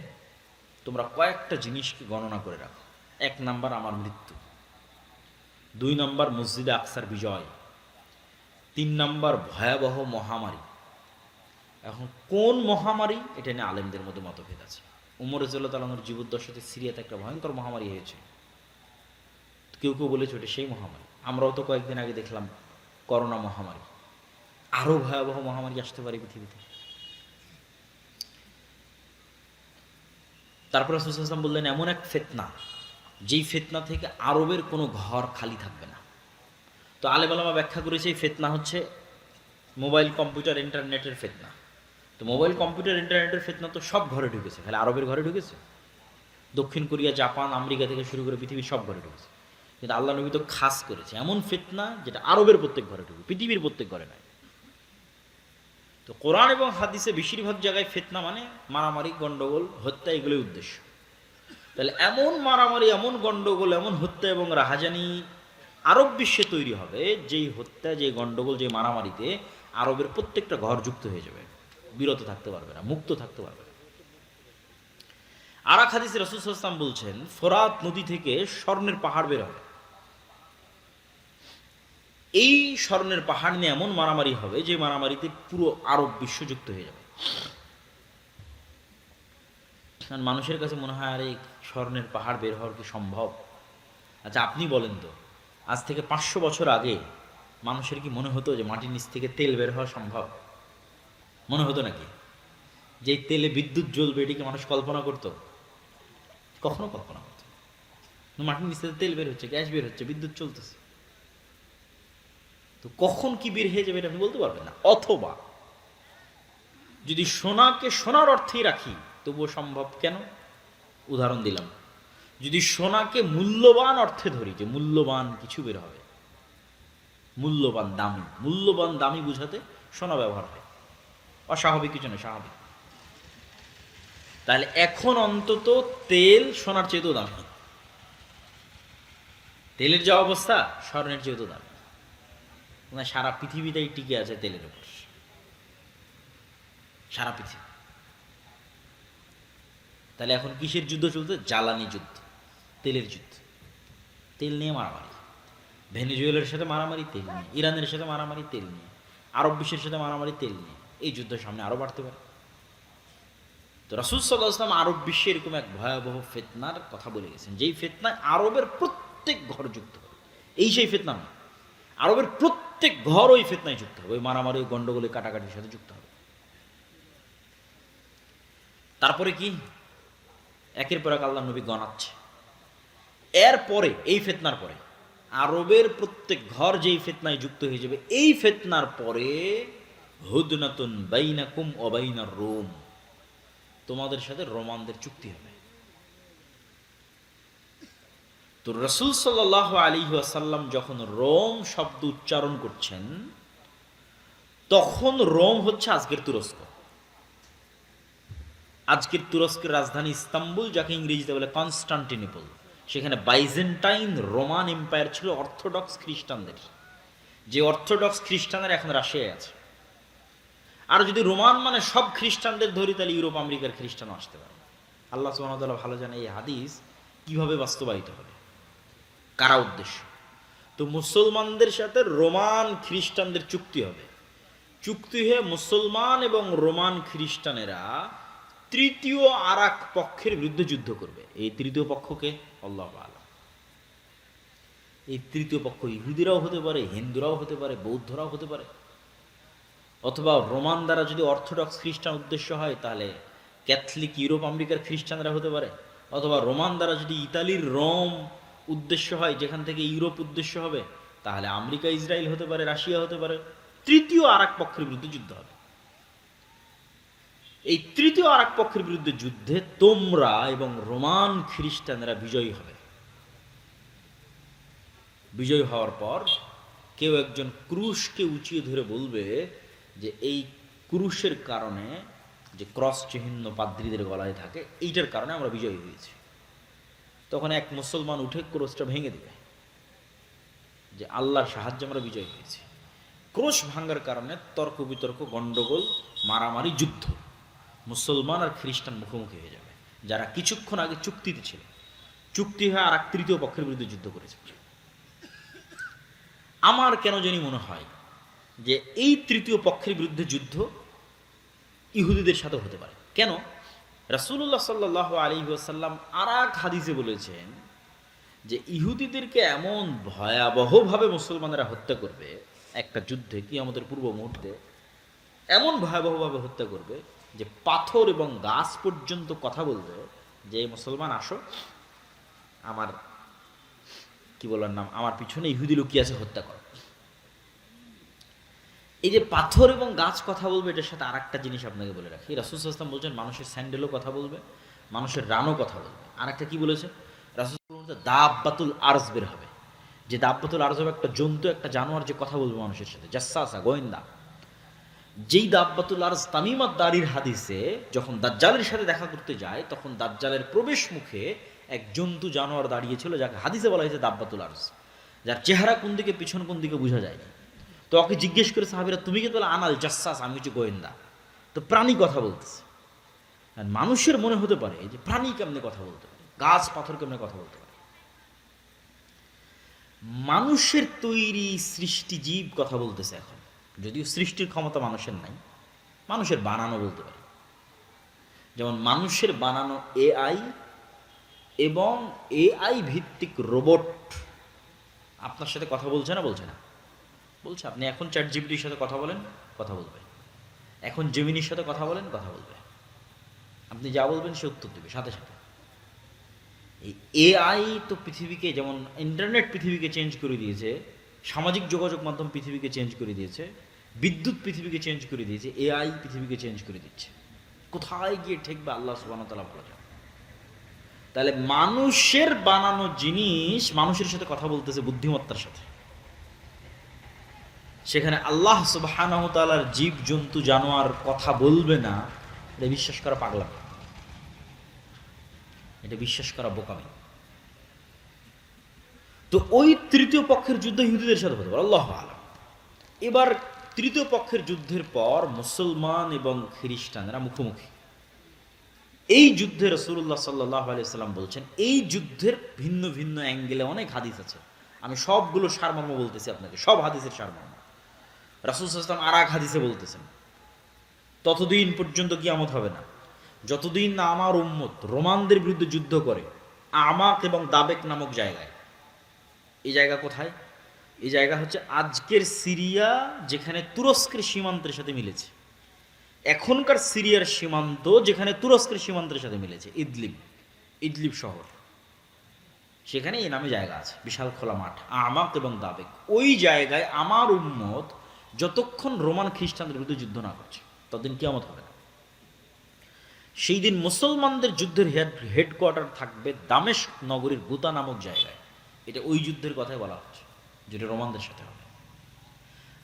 তোমরা কয়েকটা জিনিসকে গণনা করে রাখো। ১ নাম্বার আমার মৃত্যু, ২ নাম্বার মসজিদে আকসার বিজয়, ৩ নাম্বার ভয়াবহ মহামারী। এখন কোন মহামারী এটা নিয়ে আলেমদের মধ্যে মতভেদ আছে। উমর রাদিয়াল্লাহু তাআলা আনহুর জীবদ্দশাতে সিরিয়াতে একটা ভয়ঙ্কর মহামারী হয়েছে, কেউ কেউ বলেছে ওটা সেই মহামারী। আমরাও তো কয়েকদিন আগে দেখলাম করোনা মহামারী, আরো ভয়াবহ মহামারী আসতে পারে পৃথিবীতে। তারপর রাসূল সাল্লাল্লাহু আলাইহি ওয়াসাল্লাম বললেন এমন এক ফিতনা, যেই ফিতনা থেকে আরবের কোনো ঘর খালি থাকবে না। তো আলেম ওলামা ব্যাখ্যা করেছে এই ফিতনা হচ্ছে মোবাইল কম্পিউটার ইন্টারনেটের ফিতনা। তো মোবাইল কম্পিউটার ইন্টারনেটের ফিতনা তো সব ঘরে ঢুকেছে, খালি আরবের ঘরে ঢুকেছে? দক্ষিণ কোরিয়া, জাপান, আমেরিকা থেকে শুরু করে পৃথিবীর সব ঘরে ঢুকেছে। কিন্তু আল্লাহ নবী তো খাস করেছে এমন ফিতনা যেটা আরবের প্রত্যেক ঘরে ঢুকবে, পৃথিবীর প্রত্যেক ঘরে নয়। তো কোরআন এবং হাদিসে বেশিরভাগ জায়গায় ফিতনা মানে মারামারি, গন্ডগোল, হত্যা, এগুলোই উদ্দেশ্য। তাহলে এমন মারামারি, এমন গন্ডগোল, এমন হত্যা এবং রাহাজানি আরব বিশ্বে তৈরি হবে, যেই হত্যা, যেই গন্ডগোল, যে মারামারিতে আরবের প্রত্যেকটা ঘর যুক্ত হয়ে যাবে, বিরত থাকতে পারবে না, মুক্ত থাকতে পারবে না। আর এক হাদিসে রাসূল সাল্লাল্লাহু আলাইহি ওয়াসাল্লাম বলছেন ফোরাত নদী থেকে স্বর্ণের পাহাড় বের হবে। এই স্বর্ণের পাহাড় নিয়ে এমন মারামারি হবে যে মারামারিতে পুরো আরব বিশ্ব যুক্ত হয়ে যাবে। মানুষের কাছে মনে হয় আরে স্বর্ণের পাহাড় বের হওয়ার কি সম্ভব? আচ্ছা আপনি বলেন তো, আজ থেকে 500 বছর আগে মানুষের কি মনে হতো যে মাটির নিচ থেকে তেল বের হওয়া সম্ভব? মনে হতো নাকি? যে তেলে বিদ্যুৎ জ্বলবে এটিকে মানুষ কল্পনা করতো? কখনো কল্পনা করতো না। মাটির নিচ থেকে তেল বের হচ্ছে, গ্যাস বের হচ্ছে, বিদ্যুৎ চলতেছে, তো কখন কি বের হয়ে যাবে এটা আপনি বলতে পারবেন না। অথবা যদি সোনাকে সোনার অর্থেই রাখি তবুও সম্ভব কেন? উদাহরণ দিলাম, যদি সোনাকে মূল্যবান অর্থে ধরি, যে মূল্যবান কিছু বের হবে, মূল্যবান দামি, মূল্যবান দামি বুঝাতে সোনা ব্যবহার হয়, অস্বাভাবিক কিছু নয়, স্বাভাবিক। তাহলে এখন অন্তত তেল সোনার চেয়েও দামি, তেলের যা অবস্থা স্বর্ণের চেয়েও দামি। সারা পৃথিবীটাই টিকে আছে তেলের উপর, সারা পৃথিবী। তাহলে এখন কিসের যুদ্ধ চলছে? জ্বালানি যুদ্ধ, তেলের যুদ্ধ। তেল নিয়ে মারামারি, ভেনেজুয়েলার সাথে মারামারি তেল নিয়ে, ইরানের সাথে মারামারি তেল নিয়ে, আরব বিশ্বের সাথে মারামারি তেল নিয়ে। এই যুদ্ধের সামনে আরো বাড়তে পারে। তো রাসূল সাল্লাল্লাহু আলাইহি ওয়াসাল্লাম আরব বিশ্বে এরকম এক ভয়াবহ ফিতনার কথা বলে গেছেন, যেই ফিতনায় আরবের প্রত্যেক ঘর যুক্ত হবে। এই সেই ফিতনা নয়, আরবের প্রত্যেক ঘর ওই ফিতনায় যুক্ত হবে, ওই মারামারি, ওই গন্ডগোলে, কাটাকাটির সাথে যুক্ত হবে। তারপরে কি? একের পর এক আল্লাহ নবী গণাচ্ছে। এরপরে এই ফিতনার পরে আরবের প্রত্যেক ঘর যেই ফিতনায় যুক্ত হয়ে যাবে, এই ফিতনার পরে হুদনাতুন বাইনাকুম ওয়া বাইনার রোম, তোমাদের সাথে রোমানদের চুক্তি হবে। তো রাসূল সাল্লাল্লাহু আলাইহি ওয়াসাল্লাম যখন রোম শব্দ উচ্চারণ করছেন, তখন রোম হচ্ছে আজকের তুরস্ক। আজকের তুরস্কের রাজধানী ইস্তাম্বুল, যাকে ইংরেজিতে বলে কনস্টান্টিনোপল। সেখানে বাইজেন্টাইন রোমান এম্পায়ার ছিল অর্থোডক্স খ্রিস্টানদের, যে অর্থোডক্স খ্রিস্টানরা এখন রাশিয়ায় আছে। আর যদি রোমান মানে সব খ্রিস্টানদের ধরি, তাহলে ইউরোপ আমেরিকার খ্রিস্টানও আসতে পারে। আল্লাহ সুবহানাহু ওয়া তাআলা ভালো জানে এই হাদিস কিভাবে বাস্তবায়িত হবে, কারা উদ্দেশ্য। তো মুসলমানদের সাথে রোমান খ্রিস্টানদের চুক্তি হবে। চুক্তি হয়ে মুসলমান এবং রোমান খ্রিস্টানেরা তৃতীয় আর এক পক্ষের বিরুদ্ধে যুদ্ধ করবে। এই তৃতীয় পক্ষকে আল্লাহু আ'লাম। এই তৃতীয় পক্ষ ইহুদিরাও হতে পারে, হিন্দুরাও হতে পারে, বৌদ্ধরাও হতে পারে, অথবা রোমান দ্বারা যদি অর্থোডক্স খ্রিস্টান উদ্দেশ্য হয় তাহলে ক্যাথলিক ইউরোপ আমেরিকার খ্রিস্টানরা হতে পারে, অথবা রোমান দ্বারা যদি ইতালির রোম উদ্দেশ্য হয়, যেখান থেকে ইউরোপ উদ্দেশ্য হবে, তাহলে আমেরিকা, ইসরায়েল হতে পারে, রাশিয়া হতে পারে। তৃতীয় আর এক পক্ষের বিরুদ্ধে যুদ্ধ হবে। এই তৃতীয় আর এক পক্ষের বিরুদ্ধে যুদ্ধে তোমরা এবং রোমান খ্রিস্টানরা বিজয়ী হবে। বিজয়ী হওয়ার পর কেউ একজন ক্রুশকে উঁচিয়ে ধরে বলবে যে এই ক্রুশের কারণে, যে ক্রস চিহ্ন পাদ্রীদের গলায় থাকে, এইটার কারণে আমরা বিজয়ী হয়েছি। তখন এক মুসলমান উঠে ক্রসটা ভেঙে দেবে, যে আল্লাহর সাহায্যে আমরা বিজয় হয়েছি। ক্রোশ ভাঙ্গার কারণে তর্ক বিতর্ক, গণ্ডগোল, মারামারি, যুদ্ধ, মুসলমান আর খ্রিস্টান মুখোমুখি হয়ে যাবে, যারা কিছুক্ষণ আগে চুক্তিতে ছিল। চুক্তি হয়ে আর এক তৃতীয় পক্ষের বিরুদ্ধে যুদ্ধ করেছে। আমার কেন জানি মনে হয় যে এই তৃতীয় পক্ষের বিরুদ্ধে যুদ্ধ ইহুদিদের সাথে হতে পারে। কেন? রাসূলুল্লাহ সাল্লাল্লাহু আলাইহি ওয়াসাল্লাম আর এক হাদিসে বলেছেন যে ইহুদিদেরকে এমন ভয়াবহভাবে মুসলমানেরা হত্যা করবে একটা যুদ্ধে, কিয়ামতের পূর্ব মুহূর্তে এমন ভয়াবহভাবে হত্যা করবে যে পাথর এবং গাছ পর্যন্ত কথা বলবে যে মুসলমান আসো, আমার কি বলার নাম, আমার পিছনে ইহুদি লুকিয়ে আছে, হত্যা কর। এই যে পাথর এবং গাছ কথা বলবে, এটার সাথে আর একটা জিনিস আপনাকে বলে রাখি। রাসূল সাল্লাল্লাহু আলাইহি ওয়াসাল্লাম বলছেন মানুষের স্যান্ডেলও কথা বলবে, মানুষের রানও কথা বলবে। আর একটা কি বলেছে রাসূল সাল্লাল্লাহু আলাইহি ওয়াসাল্লাম? দাব্বাতুল আরজ বের হবে। যে দাব্বাতুল আরজ হবে একটা জন্তু, একটা জানোয়ার যে কথা বলবে মানুষের সাথে, জাসসাসা, গোয়েন্দা। যেই দাব্বাতুল আরজ তামিমাত দারির হাদিসে যখন দাজ্জালের সাথে দেখা করতে যায়, তখন দাজ্জালের প্রবেশ মুখে এক জন্তু জানোয়ার দাঁড়িয়েছিল, যাকে হাদিসে বলা হয়েছে দাব্বাতুল আরজ, যার চেহারা কোন দিকে পিছন কোন দিকে বোঝা যায় না। তো ওকে জিজ্ঞেস করে সাহাবীরা, তুমি কিন্তু বলে আনাল জাসসাস, আমি হচ্ছে গোয়েন্দা। তো প্রাণী কথা বলতেছে। আর মানুষের মনে হতে পারে যে প্রাণী কেমনে কথা বলতে পারে, গাছ পাথর কেমনে কথা বলতে পারে। মানুষের তৈরি সৃষ্টি জীব কথা বলতেছে এখন, যদিও সৃষ্টির ক্ষমতা মানুষের নাই, মানুষের বানানো বলতে পারে। যেমন মানুষের বানানো এআই এবং এআই ভিত্তিক রোবট আপনার সাথে কথা বলছে না? বলছে না? বলছে। আপনি এখন চ্যাট জিপিটির সাথে কথা বলেন, কথা বলবে। এখন জেমিনির সাথে কথা বলেন, কথা বলবে। আপনি যা বলবেন সে উত্তর দেবে সাথে সাথে। এই এআই তো পৃথিবীকে, যেমন ইন্টারনেট পৃথিবীকে চেঞ্জ করে দিয়েছে, সামাজিক যোগাযোগ মাধ্যম পৃথিবীকে চেঞ্জ করে দিয়েছে, বিদ্যুৎ পৃথিবীকে চেঞ্জ করে দিয়েছে, এআই পৃথিবীকে চেঞ্জ করে দিচ্ছে। কোথায় গিয়ে ঠেকবে আল্লাহ সুবহানাহু ওয়া তাআলা ভালো জানেন। তাহলে মানুষের বানানো জিনিস মানুষের সাথে কথা বলতেছে বুদ্ধিমত্তার সাথে। সেখানে আল্লাহ সুবহানাহু ওয়া তাআলার জীব জন্তু জানোয়ার কথা বলবে না, এটা বিশ্বাস করা পাগলামি, এটা বিশ্বাস করা বোকামি। তো ওই তৃতীয় পক্ষের যুদ্ধ ইহুদিদের সাথে হতে পারে, আল্লাহু আলাম। এবার তৃতীয় পক্ষের যুদ্ধের পর মুসলমান এবং খ্রিস্টানরা মুখোমুখি। এই যুদ্ধে রাসূলুল্লাহ সাল্লাল্লাহু আলাইহি সাল্লাম বলছেন, এই যুদ্ধের ভিন্ন ভিন্ন অ্যাঙ্গেলে অনেক হাদিস আছে, আমি সবগুলো সারমর্ম বলতেছি আপনাকে, সব হাদিসের সারমর্ম। রাসূল সাল্লাল্লাহু আলাইহি ওয়াসাল্লাম আর এক হাদিসে বলতেছেন, ততদিন পর্যন্ত কিয়ামত হবে না যতদিন না আমার উম্মত রোমানদের বিরুদ্ধে যুদ্ধ করে আমাক এবং দাবেক নামক জায়গায়। এই জায়গা কোথায়? এই জায়গা হচ্ছে আজকের সিরিয়া, যেখানে তুরস্কের সীমান্তের সাথে মিলেছে। এখনকার সিরিয়ার সীমান্ত যেখানে তুরস্কের সীমান্তের সাথে মিলেছে, ইদলিব শহর, সেখানে এই নামে জায়গা আছে, বিশাল খোলা মাঠ, আমাক এবং দাবেক। ওই জায়গায় আমার উম্মত যতক্ষণ রোমান খ্রিস্টানদের বিরুদ্ধে যুদ্ধ না করছে ততদিন কিয়ামত হবে না। সেই দিন মুসলমানদের যুদ্ধের হেডকোয়ার্টার থাকবে দামেস্ক নগরীর গুতা নামক জায়গায়। এটা ওই যুদ্ধের কথাই বলা হচ্ছে, যেটা রোমানদের সাথে হবে।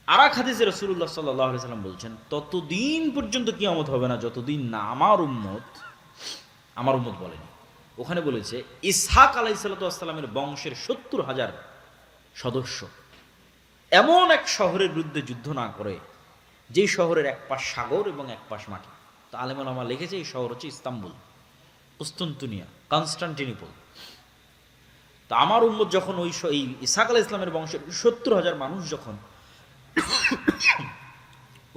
আর এক হাদিসে রাসূলুল্লাহ সাল্লাল্লাহু আলাইহি সাল্লাম বলছেন, ততদিন পর্যন্ত কিয়ামত হবে না যতদিন না আমার উম্মত বলেনি, ওখানে বলেছে ইসহাক আলাইহিস সালাতু ওয়াস সালামের বংশের ৭০,০০০ সদস্য এমন এক শহরের বিরুদ্ধে যুদ্ধ না করে, যেই শহরের এক পাশ সাগর এবং এক পাশ মাটি। তো আলেম ওলামা লিখেছে এই শহর হচ্ছে ইস্তাম্বুল, কুস্তুনতুনিয়া, কনস্টান্টিনোপল। তো আমার উম্মত যখন এই ইসহাক আলাইহিস সালামের বংশের ৭০,০০০ মানুষ যখন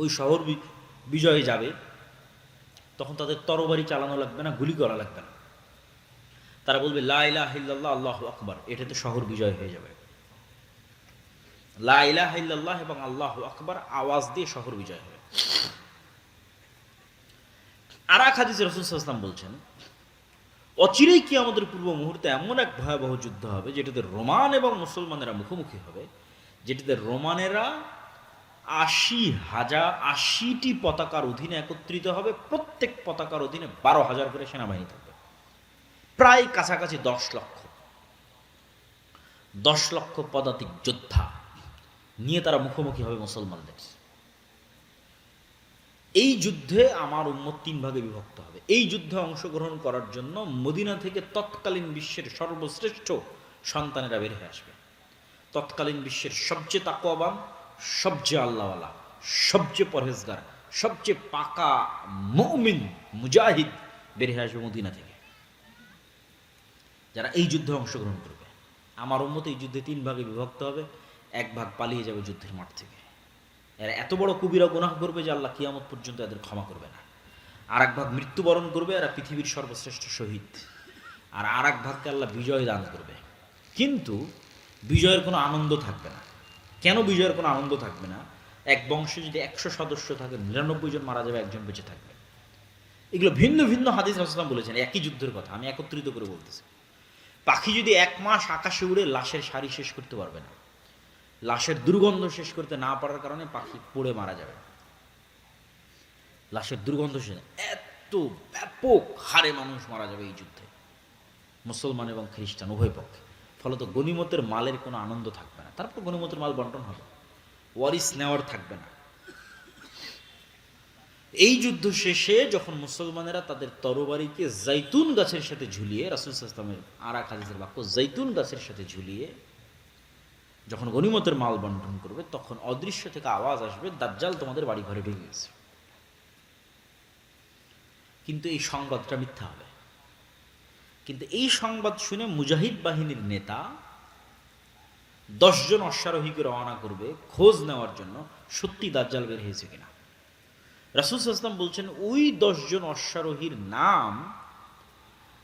ওই শহর বিজয়ে যাবে, তখন তাদের তরবারি চালানো লাগবে না, গুলি করা লাগবে না। তারা বলবে লা ইলাহা ইল্লাল্লাহ আল্লাহু আকবার, এটাতে শহর বিজয় হয়ে যাবে। লা ইলাহা ইল্লাল্লাহ এবং আল্লাহু আকবার আওয়াজ দিয়ে শহর বিজয় হবে। আর এক হাদিসে রাসূল সাল্লাল্লাহু আলাইহি ওয়াসাল্লাম বলছেন, অচিরেই কিয়ামতের পূর্ব মুহূর্তে এমন এক ভয়াবহ যুদ্ধ হবে যেটাতে রোমান এবং মুসলমানেরা মুখোমুখি হবে, যেটাতে রোমানেরা ৮০টি পতাকার অধীনে একত্রিত হবে। প্রত্যেক পতাকার অধীনে ১২,০০০ করে সেনাবাহিনী থাকবে, প্রায় কাছাকাছি ১০ লক্ষ পদাতিক যোদ্ধা নিয়ে তারা মুখোমুখি হবে মুসলমানদের। এই যুদ্ধে আমার উম্মত ৩ ভাগে বিভক্ত হবে। এই যুদ্ধে অংশগ্রহণ করার জন্য মদিনা থেকে তৎকালীন বিশ্বের সর্বশ্রেষ্ঠ সন্তানেরা বের হয়ে আসবে। তৎকালীন বিশ্বের সবচেয়ে তাকওয়াবান, সবচেয়ে আল্লাহওয়ালা, সবচেয়ে পরহেজগার, সবচেয়ে পাকা মুমিন মুজাহিদ বের হয়ে আসবে মদিনা থেকে, যারা এই যুদ্ধে অংশগ্রহণ করবে। আমার উম্মত এই যুদ্ধে 3 ভাগে বিভক্ত হবে। 1 ভাগ পালিয়ে যাবে যুদ্ধের মাঠ থেকে, এরা এত বড় কবিরা গুনাহ করবে যে আল্লাহ কিয়ামত পর্যন্ত এদের ক্ষমা করবে না। আর 1 ভাগ মৃত্যুবরণ করবে, এরা পৃথিবীর সর্বশ্রেষ্ঠ শহীদ। আর 1 ভাগকে আল্লাহ বিজয় দান করবে, কিন্তু বিজয়ের কোনো আনন্দ থাকবে না। কেন বিজয়ের কোনো আনন্দ থাকবে না? এক বংশে যদি 100 সদস্য থাকে, 99 জন মারা যাবে, 1 জন বেঁচে থাকবে। এগুলো ভিন্ন ভিন্ন হাদিস রাসূলুল্লাহ বলেছেন, একই যুদ্ধের কথা আমি একত্রিত করে বলতেছি। পাখি যদি 1 মাস আকাশে উড়ে লাশের সারি শেষ করতে পারবে না, লাশের দুর্গন্ধ শেষ করতে না পারার কারণে পাখি পড়ে মারা যাবে। লাশের দুর্গন্ধ শেষ, এত ব্যাপক হারে মানুষ মারা যাবে এই যুদ্ধে, মুসলমান এবং খ্রিস্টান উভয় পক্ষে। ফলত গনিমতের মালের কোনো আনন্দ থাকবে না। তারপর গনিমতের মাল বন্টন হবে, ওয়ারিস নেওয়ার থাকবে না। এই যুদ্ধ শেষে যখন মুসলমানেরা তাদের তরবারিকে জাইতুন গাছের সাথে ঝুলিয়ে, রাসূল সাল্লাল্লাহু আলাইহি ওয়াসাল্লামের আর এক হাদিসের বাক্য, জাইতুন গাছের সাথে ঝুলিয়ে যখন গনিমতের মাল বন্টন করবে, তখন অদৃশ্য থেকে আওয়াজ আসবে, দাজ্জাল তোমাদের বাড়ি ঘরে ঢুকে গেছে। কিন্তু এই সংবাদটা মিথ্যা হবে। কিন্তু এই সংবাদ শুনে মুজাহিদ বাহিনীর নেতা 10 জন অশ্বারোহীকে রওনা করবে খোঁজ নেওয়ার জন্য, সত্যি দাজ্জাল বের হয়েছে কিনা। রাসূল সাল্লাল্লাহু আলাইহি ওয়াসাল্লাম বলছেন, ওই 10 জন অশ্বারোহীর নাম,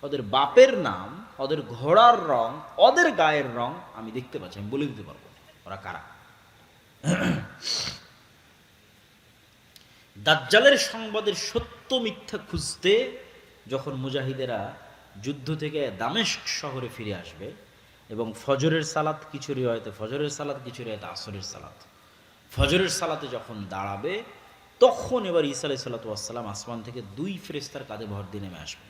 ওদের বাপের নাম, ওদের ঘোড়ার রং, ওদের গায়ের রং আমি দেখতে পাচ্ছি, আমি বলে দিতে পারবো ওরা কারা। দাজ্জালের সংবাদের সত্য মিথ্যা খুঁজতে যখন মুজাহিদেরা যুদ্ধ থেকে দামেস্ক শহরে ফিরে আসবে, এবং ফজরের সালাত কিছু রিওয়ায়েতে ফজরের সালাত, কিছু রিওয়ায়েতে আসরের সালাত, ফজরের সালাতে যখন দাঁড়াবে, তখন এবার ঈসা আলাইহিস সালাতু ওয়াস সালাম আসমান থেকে 2 ফেরেশতার কাঁধে ভর দিয়ে নেমে আসবে।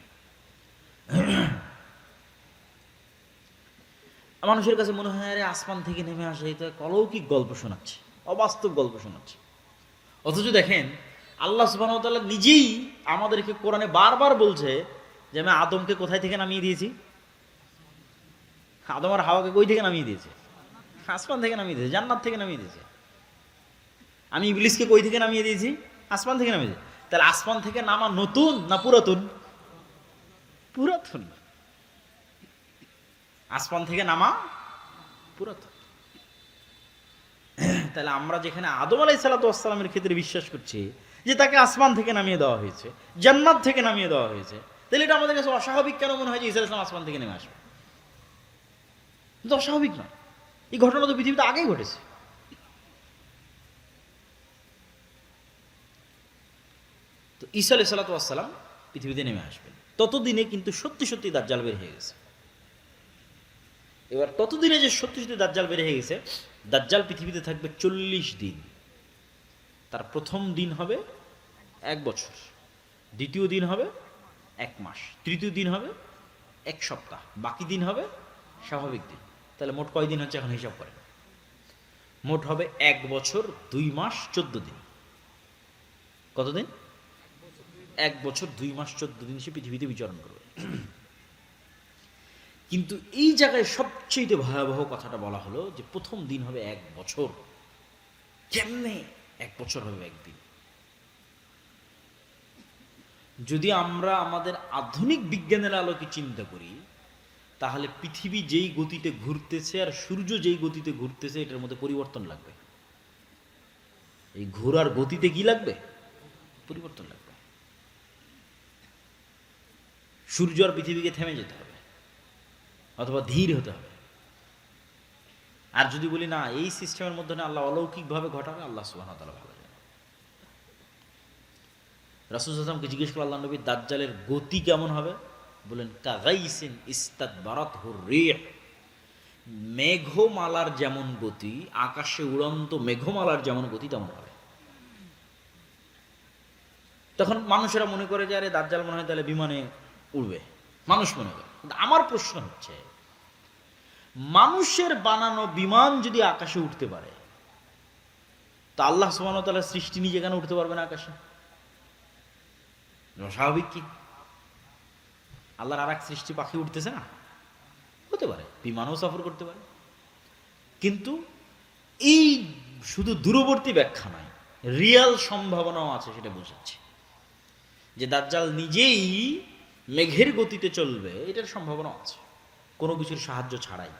মানুষের কাছে মনে হয়, আরে আসমান থেকে নেমে আসে, এটা অলৌকিক গল্প শোনাচ্ছে, অবাস্তব গল্প শোনাচ্ছে। অথচ দেখেন, আল্লাহ সুবহানাহু ওয়া তাআলা নিজেই আমাদেরকে কোরআনে বারবার বলছে যে আমি আদমকে কোথায় থেকে নামিয়ে দিয়েছি? আদম আর হাওয়াকে কই থেকে নামিয়ে দিয়েছে? আসমান থেকে নামিয়ে দিয়েছে, জান্নাত থেকে নামিয়ে দিয়েছে। আমি ইবলিসকে কই থেকে নামিয়ে দিয়েছি? আসমান থেকে নামিয়ে দিয়েছি। তাহলে আসমান থেকে নামা নতুন না পুরাতন? পুরাতন। আসমান থেকে নামা পুরাতন। তাহলে আমরা যেখানে আদম আলাইহিস সালাতু ওয়াস সালামের ক্ষেত্রে বিশ্বাস করছি যে তাকে আসমান থেকে নামিয়ে দেওয়া হয়েছে, জান্নাত থেকে নামিয়ে দেওয়া হয়েছে, তাহলে এটা আমাদের কাছে অস্বাভাবিক কেন মনে হয় যে ঈসা আলাইহিস সালাম আসমান থেকে নেমে আসবে? কিন্তু অস্বাভাবিক নয়, এই ঘটনা তো পৃথিবীতে আগেই ঘটেছে। তো ঈসা আলাইহিস সালাতু ওয়াস সালাম পৃথিবীতে নেমে আসবেন, ততদিনে কিন্তু সত্যি সত্যি দাজ্জাল বের হয়ে গেছে। এবার ততদিনে যে সত্যি সত্যি দাজ্জাল বের হয়ে গেছে, দাজ্জাল পৃথিবীতে থাকবে 40 দিন। তার প্রথম দিন হবে 1 বছর, দ্বিতীয় দিন হবে 1 মাস, তৃতীয় দিন হবে 1 সপ্তাহ, বাকি দিন হবে স্বাভাবিক দিন। তাহলে মোট কয় দিন হচ্ছে এখন হিসাব করেন? মোট হবে 1 বছর 2 মাস 14 দিন। কতদিন? 1 বছর 2 মাস 14 দিন সে পৃথিবীতে বিচরণ করবে। কিন্তু এই জায়গায় সবচেয়ে ভয়াবহ কথাটা বলা হলো যে প্রথম দিন হবে 1 বছর। কেমনে 1 বছর হবে একদিন? যদি আমরা আমাদের আধুনিক বিজ্ঞানের আলোকে চিন্তা করি, তাহলে পৃথিবী যেই গতিতে ঘুরতেছে আর সূর্য যেই গতিতে ঘুরতেছে, এটার মধ্যে পরিবর্তন লাগবে। এই ঘোরার গতিতে কি লাগবে? পরিবর্তন লাগবে। সূর্য আর পৃথিবীকে থেমে যেতে হবে, অথবা ধীর হতে হবে। আর যদি বলি না, এই সিস্টেমের মধ্যে না আল্লাহ অলৌকিকভাবে ঘটাবে, আল্লাহ সুবহানাহু ওয়া তাআলা ভালো জানেন। রাসূল সাল্লাল্লাহু আলাইহি ওয়াসাল্লাম জিজ্ঞেস করলেন, আল্লাহ নবী, দাজ্জালের গতি কেমন হবে? বলেন, কাগাইসিন ইস্তাদবারাতহুর রিহ, মেঘমালার যেমন গতি, আকাশে উড়ন্ত মেঘমালার যেমন গতি তেমন হবে। তখন মানুষেরা মনে করে যে আরে দাজ্জাল মনে হয় তাহলে বিমানে উড়বে, মানুষ মনে করে। কিন্তু আমার প্রশ্ন হচ্ছে, মানুষের বানানো বিমান যদি আকাশে উঠতে পারে, তা আল্লাহ সুবহানাহু ওয়া তাআলার সৃষ্টি নিজে কেন উঠতে পারবে না আকাশে? স্বাভাবিক কি? আল্লাহর আর এক সৃষ্টি পাখি উঠতেছে না? হতে পারে, বিমানও সফর করতে পারে। কিন্তু এই শুধু দূরবর্তী ব্যাখ্যা নয়, রিয়াল সম্ভাবনাও আছে, সেটা বোঝাচ্ছে যে দাজ্জাল নিজেই মেঘের গতিতে চলবে, এটার সম্ভাবনা আছে কোনো কিছুর সাহায্য ছাড়াই।